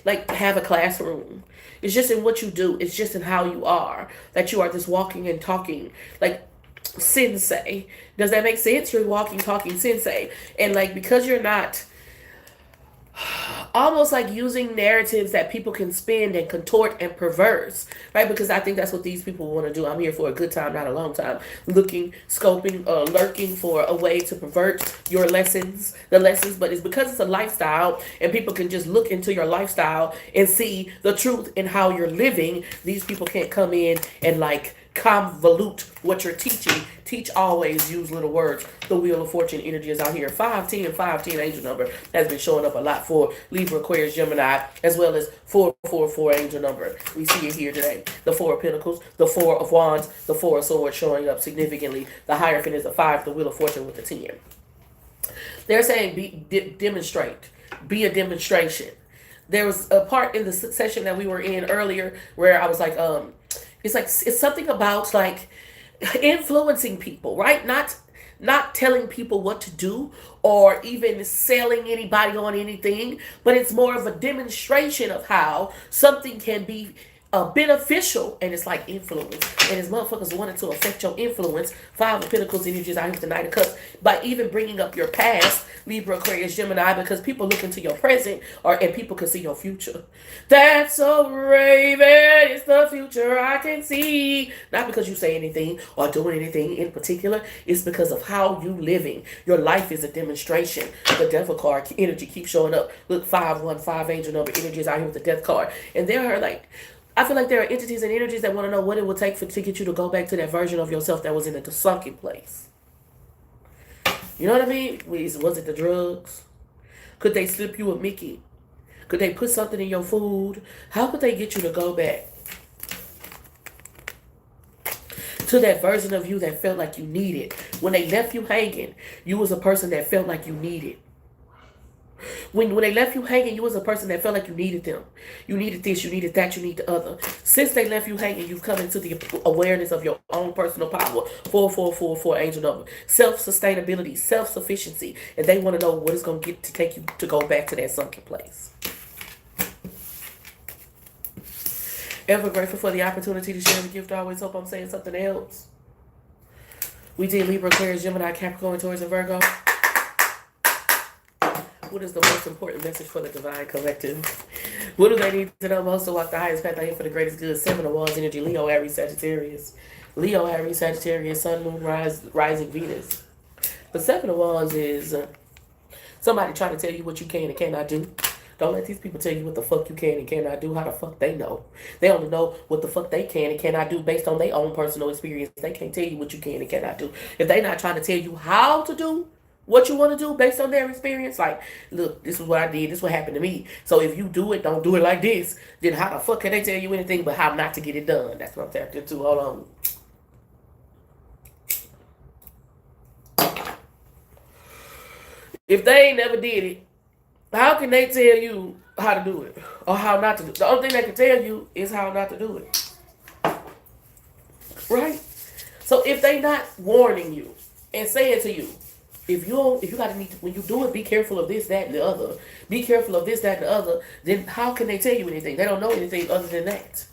[SPEAKER 1] like have a classroom. It's just in what you do. It's just in how you are. That you are just walking and talking like sensei. Does that make sense? You're walking, talking sensei. And like because you're not almost like using narratives that people can spin and contort and perverse, right? Because I think that's what these people want to do. I'm here for a good time, not a long time. Looking, scoping, lurking for a way to pervert your lessons, but it's because it's a lifestyle and people can just look into your lifestyle and see the truth in how you're living. These people can't come in and like convolute what you're teaching. Teach always, use little words. The Wheel of Fortune energy is out here. 510 angel number has been showing up a lot for Libra, Aquarius, Gemini, as well as 444 angel number. We see it here today. The Four of Pentacles, the Four of Wands, the Four of Swords showing up significantly. The Hierophant is the 5, the Wheel of Fortune with the 10. They're saying demonstrate. Be a demonstration. There was a part in the session that we were in earlier where I was like, it's something about like influencing people, right? Not telling people what to do or even selling anybody on anything, but it's more of a demonstration of how something can be beneficial, and it's like influence. And as motherfuckers wanted to affect your influence, 5 of Pentacles energies out here with the Knight of Cups, by even bringing up your past, Libra, Aquarius, Gemini, because people look into your present, and people can see your future. That's so raven, it's the future I can see. Not because you say anything or doing anything in particular, it's because of how you living. Your life is a demonstration. The Devil card energy keeps showing up. Look, 515 angel number energies out here with the Death card. And they're like, I feel like there are entities and energies that want to know what it will take to get you to go back to that version of yourself that was in a sunken place. You know what I mean? Was it the drugs? Could they slip you a Mickey? Could they put something in your food? How could they get you to go back to that version of you that felt like you needed? When they left you hanging, you was a person that felt like you needed. When they left you hanging, you was a person that felt like you needed them. You needed this, you needed that, you need the other. Since they left you hanging, you've come into the awareness of your own personal power. 4444 angel number. Self-sustainability, self-sufficiency. And they want to know what it's going to get to take you to go back to that sunken place. Ever grateful for the opportunity to share the gift? I always hope I'm saying something else. We did Libra, Aquarius, Gemini, Capricorn, Taurus, and Virgo. What is the most important message for the divine collective? What do they need to know most to walk the highest path out here for the greatest good? 7 of Wands energy, Leo, Aries, Sagittarius. Leo, Aries, Sagittarius, Sun, Moon, Rising, Venus. The 7 of Wands is somebody trying to tell you what you can and cannot do. Don't let these people tell you what the fuck you can and cannot do. How the fuck they know? They only know what the fuck they can and cannot do based on their own personal experience. They can't tell you what you can and cannot do. If they're not trying to tell you how to do what you want to do based on their experience, like, look, this is what I did, this is what happened to me. So if you do it, don't do it like this. Then how the fuck can they tell you anything but how not to get it done? That's what I'm tapped into. Hold on. If they ain't never did it, how can they tell you how to do it or how not to do it? The only thing they can tell you is how not to do it, right? So if they not warning you and saying to you, if you gotta need to, when you do it, be careful of this, that, and the other. Be careful of this, that, and the other. Then how can they tell you anything? They don't know anything other than that.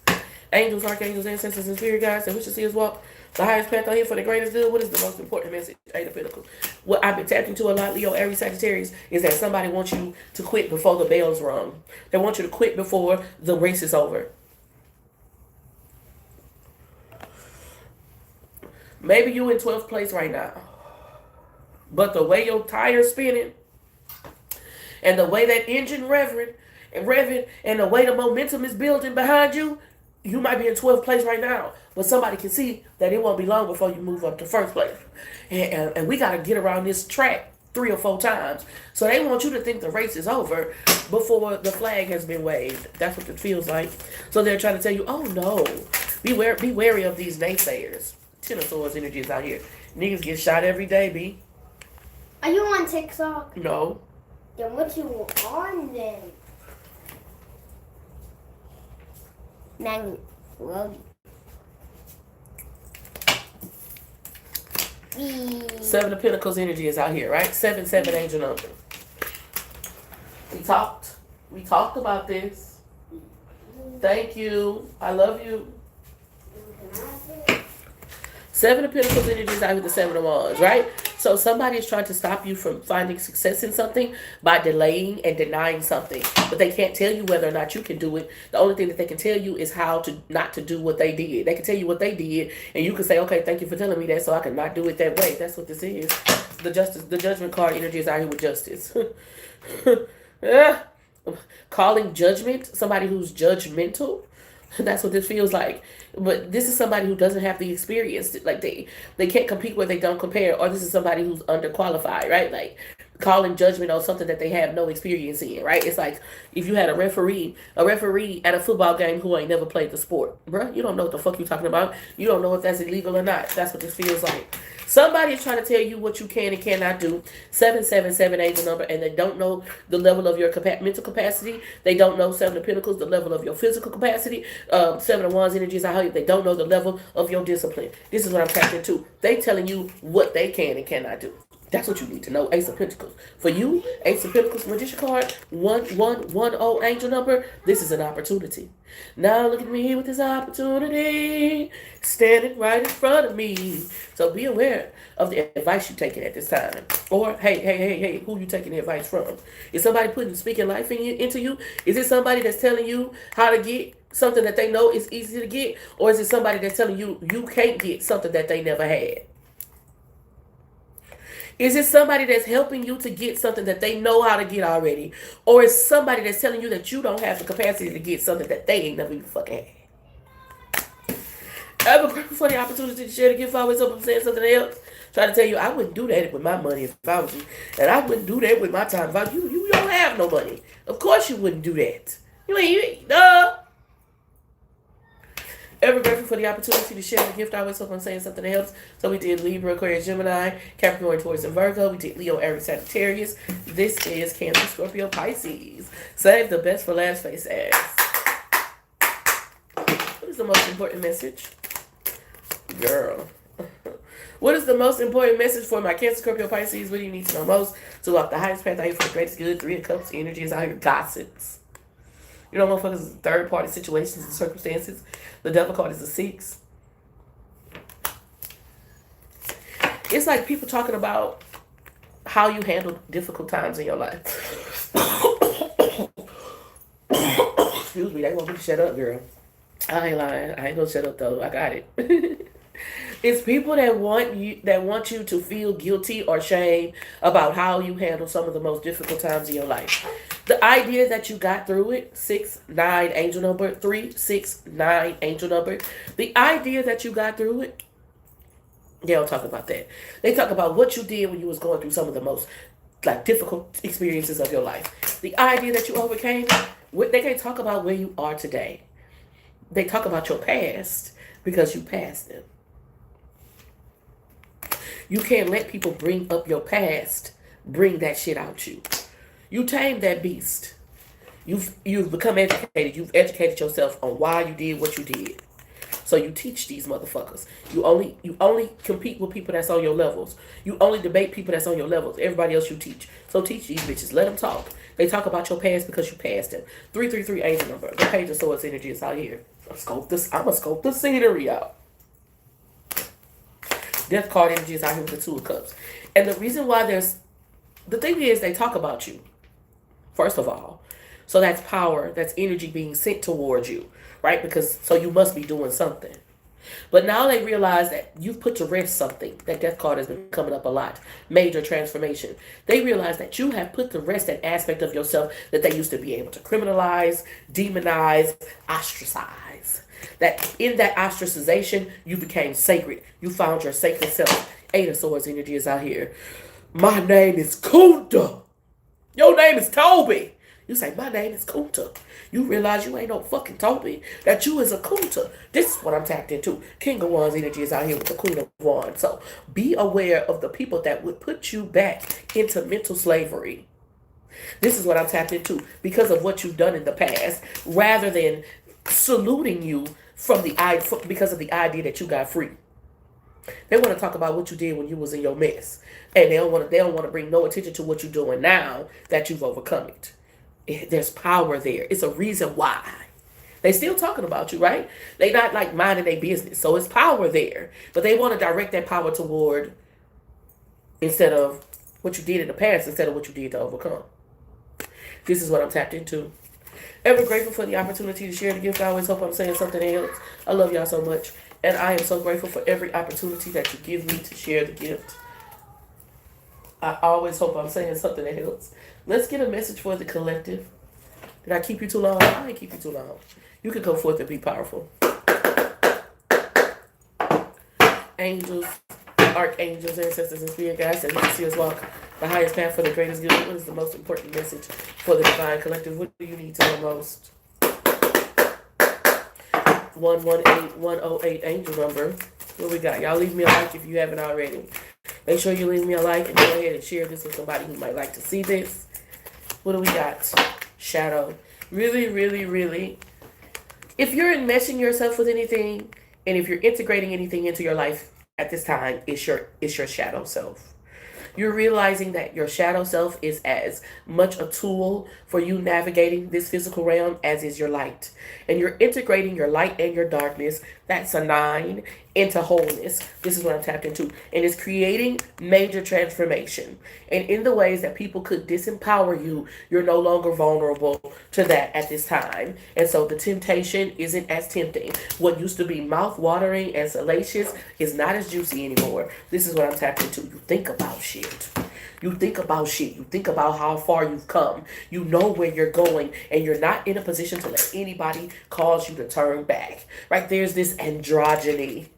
[SPEAKER 1] Angels, archangels, ancestors, and spirit guides that wish to see us walk the highest path out here for the greatest good. What is the most important message? Eight of Pentacles. What I've been tapping to a lot, Leo, Aries, Sagittarius, is that somebody wants you to quit before the bell's rung. They want you to quit before the race is over. Maybe you in 12th place right now. But the way your tire's spinning and the way that engine revving and the way the momentum is building behind you, you might be in 12th place right now. But somebody can see that it won't be long before you move up to first place. And we got to get around this track 3 or 4 times. So they want you to think the race is over before the flag has been waved. That's what it feels like. So they're trying to tell you, oh no, be wary of these naysayers. Ten of Swords energy is out here. Niggas get shot every day, B.
[SPEAKER 2] Are you on TikTok?
[SPEAKER 1] No.
[SPEAKER 2] Then what you on then? Man, well.
[SPEAKER 1] Seven of Pentacles energy is out here, right? 7-7 angel number. We talked about this. Thank you. I love you. 7 of Pentacles energy is out with the 7 of Wands, right? So somebody is trying to stop you from finding success in something by delaying and denying something. But they can't tell you whether or not you can do it. The only thing that they can tell you is how to not to do what they did. They can tell you what they did, and you can say, okay, thank you for telling me that so I can not do it that way. That's what this is. The judgment card energy is out here with justice. Yeah. Calling judgment, somebody who's judgmental. That's what this feels like. But this is somebody who doesn't have the experience. Like they can't compete where they don't compare. Or this is somebody who's underqualified, right? Like calling judgment on something that they have no experience in, right? It's like if you had a referee at a football game who ain't never played the sport. Bruh, you don't know what the fuck you talking about. You don't know if that's illegal or not. That's what this feels like. Somebody is trying to tell you what you can and cannot do. 777 angel number, and they don't know the level of your mental capacity. They don't know 7 of Pentacles, the level of your physical capacity. 7 of Wands energies, they don't know the level of your discipline. This is what I'm tapping into. They telling you what they can and cannot do. That's what you need to know. Ace of Pentacles. For you, Ace of Pentacles, Magician card, 1110 angel number. This is an opportunity. Now look at me here with this opportunity standing right in front of me. So be aware of the advice you're taking at this time. Or, hey, who you taking the advice from? Is somebody speaking life into you? Is it somebody that's telling you how to get something that they know is easy to get? Or is it somebody that's telling you you can't get something that they never had? Is it somebody that's helping you to get something that they know how to get already? Or is somebody that's telling you that you don't have the capacity to get something that they ain't never even fucking had? Ever grateful for the opportunity to share the gift? Always up and saying something else. Trying to tell you, I wouldn't do that with my money if I was you. And I wouldn't do that with my time if I was you. You don't have no money. Of course you wouldn't do that. You ain't, duh. Ever grateful for the opportunity to share the gift? I always hope I'm saying something else. So we did Libra, Aquarius, Gemini, Capricorn, Taurus, and Virgo. We did Leo, Aries, Sagittarius. This is Cancer, Scorpio, Pisces. Save the best for last, face ass. What is the most important message? Girl. What is the most important message for my Cancer, Scorpio, Pisces? What do you need to know most? To walk the highest path out here for the greatest good. 3 of Cups energy is out here gossips. You know, motherfuckers, third-party situations and circumstances. The Devil card is a 6. It's like people talking about how you handle difficult times in your life. Excuse me, they want me to shut up, girl. I ain't lying. I ain't gonna shut up though. I got it. It's people that want you to feel guilty or shame about how you handle some of the most difficult times in your life. The idea that you got through it, 6-9 angel number, 3-6-9 angel number. The idea that you got through it, they don't talk about that. They talk about what you did when you was going through some of the most difficult experiences of your life. The idea that you overcame it, they can't talk about where you are today. They talk about your past because you passed them. You can't let people bring up your past bring that shit out you. You tame that beast. You've become educated. You've educated yourself on why you did what you did. So you teach these motherfuckers. You only compete with people that's on your levels. You only debate people that's on your levels. Everybody else you teach. So teach these bitches. Let them talk. They talk about your past because you passed them. 333 angel number. The page of swords energy is out here. I'm gonna scope the scenery out. Death card energy is out here with the two of cups. And the reason why the thing is they talk about you. First of all. So that's power, that's energy being sent towards you, right? Because so you must be doing something. But now they realize that you've put to rest something. That death card has been coming up a lot. Major transformation. They realize that you have put to rest that aspect of yourself that they used to be able to criminalize, demonize, ostracize. That in that ostracization, you became sacred. You found your sacred self. Eight of Swords energy is out here. My name is Kunta. Your name is Toby. You say, my name is Kunta. You realize you ain't no fucking Toby. That you is a Kunta. This is what I'm tapped into. King of Wands energy is out here with the Queen of Wands. So be aware of the people that would put you back into mental slavery. This is what I'm tapped into because of what you've done in the past, rather than saluting you because of the idea that you got free. They want to talk about what you did when you was in your mess, and they don't want to bring no attention to what you're doing now that you've overcome it. There's power there. It's a reason why. They still talking about you, right? They not like minding their business. So it's power there. But they want to direct that power toward instead of what you did in the past, instead of what you did to overcome. This is what I'm tapped into. Ever grateful for the opportunity to share the gift. I always hope I'm saying something else. I love y'all so much. And I am so grateful for every opportunity that you give me to share the gift. I always hope I'm saying something that helps. Let's get a message for the collective. Did I keep you too long? I didn't keep you too long. You can go forth and be powerful. Angels, archangels, ancestors, and spirit guides that you see us walk the highest path for the greatest good. What is the most important message for the divine collective? What do you need to know most? 118108 angel number. What we got? Y'all leave me a like if you haven't already. Make sure you leave me a like and go ahead and share this with somebody who might like to see this. What do we got? Shadow. Really, really, really. If you're enmeshing yourself with anything, and if you're integrating anything into your life at this time, it's your shadow self. You're realizing that your shadow self is as much a tool for you navigating this physical realm as is your light. And you're integrating your light and your darkness, that's a 9, into wholeness. This is what I'm tapped into. And it's creating major transformation. And in the ways that people could disempower you, you're no longer vulnerable to that at this time. And so the temptation isn't as tempting. What used to be mouth-watering and salacious is not as juicy anymore. This is what I'm tapped into. You think about shit. You think about shit. You think about how far you've come. You know where you're going, and you're not in a position to let anybody cause you to turn back. Right? There's this androgyny.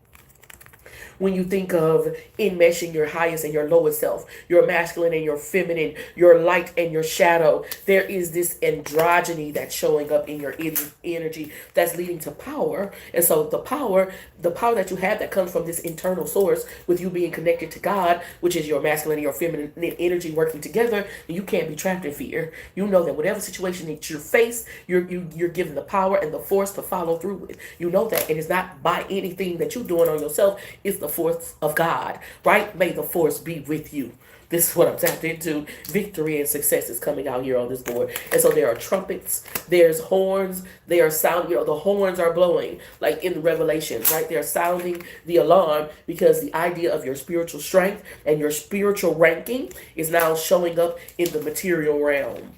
[SPEAKER 1] When you think of enmeshing your highest and your lowest self, your masculine and your feminine, your light and your shadow, there is this androgyny that's showing up in your energy that's leading to power. And so the power that you have that comes from this internal source with you being connected to God, which is your masculine and your feminine energy working together, you can't be trapped in fear. You know that whatever situation that you face, you're given the power and the force to follow through with. You know that it is not by anything that you're doing on yourself. It's the force of God, right? May the force be with you. This is what I'm tapped into. Victory and success is coming out here on this board. And so there are trumpets, there's horns, they are sound, the horns are blowing, like in the Revelations, right? They're sounding the alarm because the idea of your spiritual strength and your spiritual ranking is now showing up in the material realm.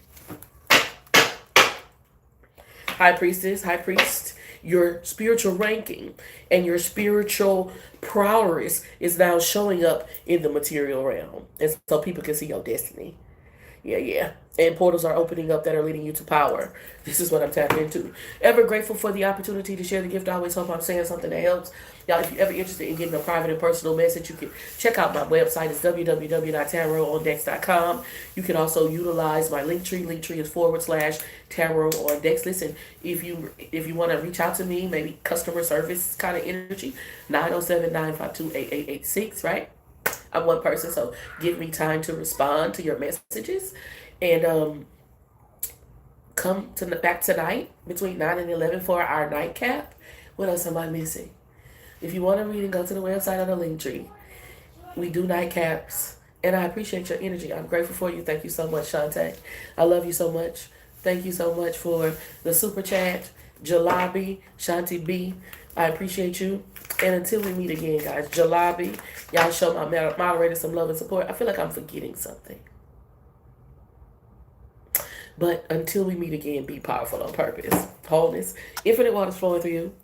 [SPEAKER 1] High priestess, high priest, your spiritual ranking and your spiritual prowess is now showing up in the material realm. And so people can see your destiny. Yeah. And portals are opening up that are leading you to power. This is what I'm tapping into. Ever grateful for the opportunity to share the gift. I always hope I'm saying something that helps. Y'all, if you're ever interested in getting a private and personal message, you can check out my website. It's www.TarotOnDex.com. You can also utilize my link tree. Link tree is /TarotOnDex. Listen, if you want to reach out to me, maybe customer service kind of energy, 907-952-8886, right? I'm one person, so give me time to respond to your messages. And come to back tonight between 9 and 11 for our nightcap. What else am I missing? If you want to read and go to the website on the link tree. We do nightcaps. And I appreciate your energy. I'm grateful for you. Thank you so much, Shantae. I love you so much. Thank you so much for the super chat. Jalabi, Shanti B. I appreciate you. And until we meet again, guys, Jalabi, y'all show my moderator some love and support. I feel like I'm forgetting something. But until we meet again, be powerful on purpose. Wholeness. Infinite waters flowing through you.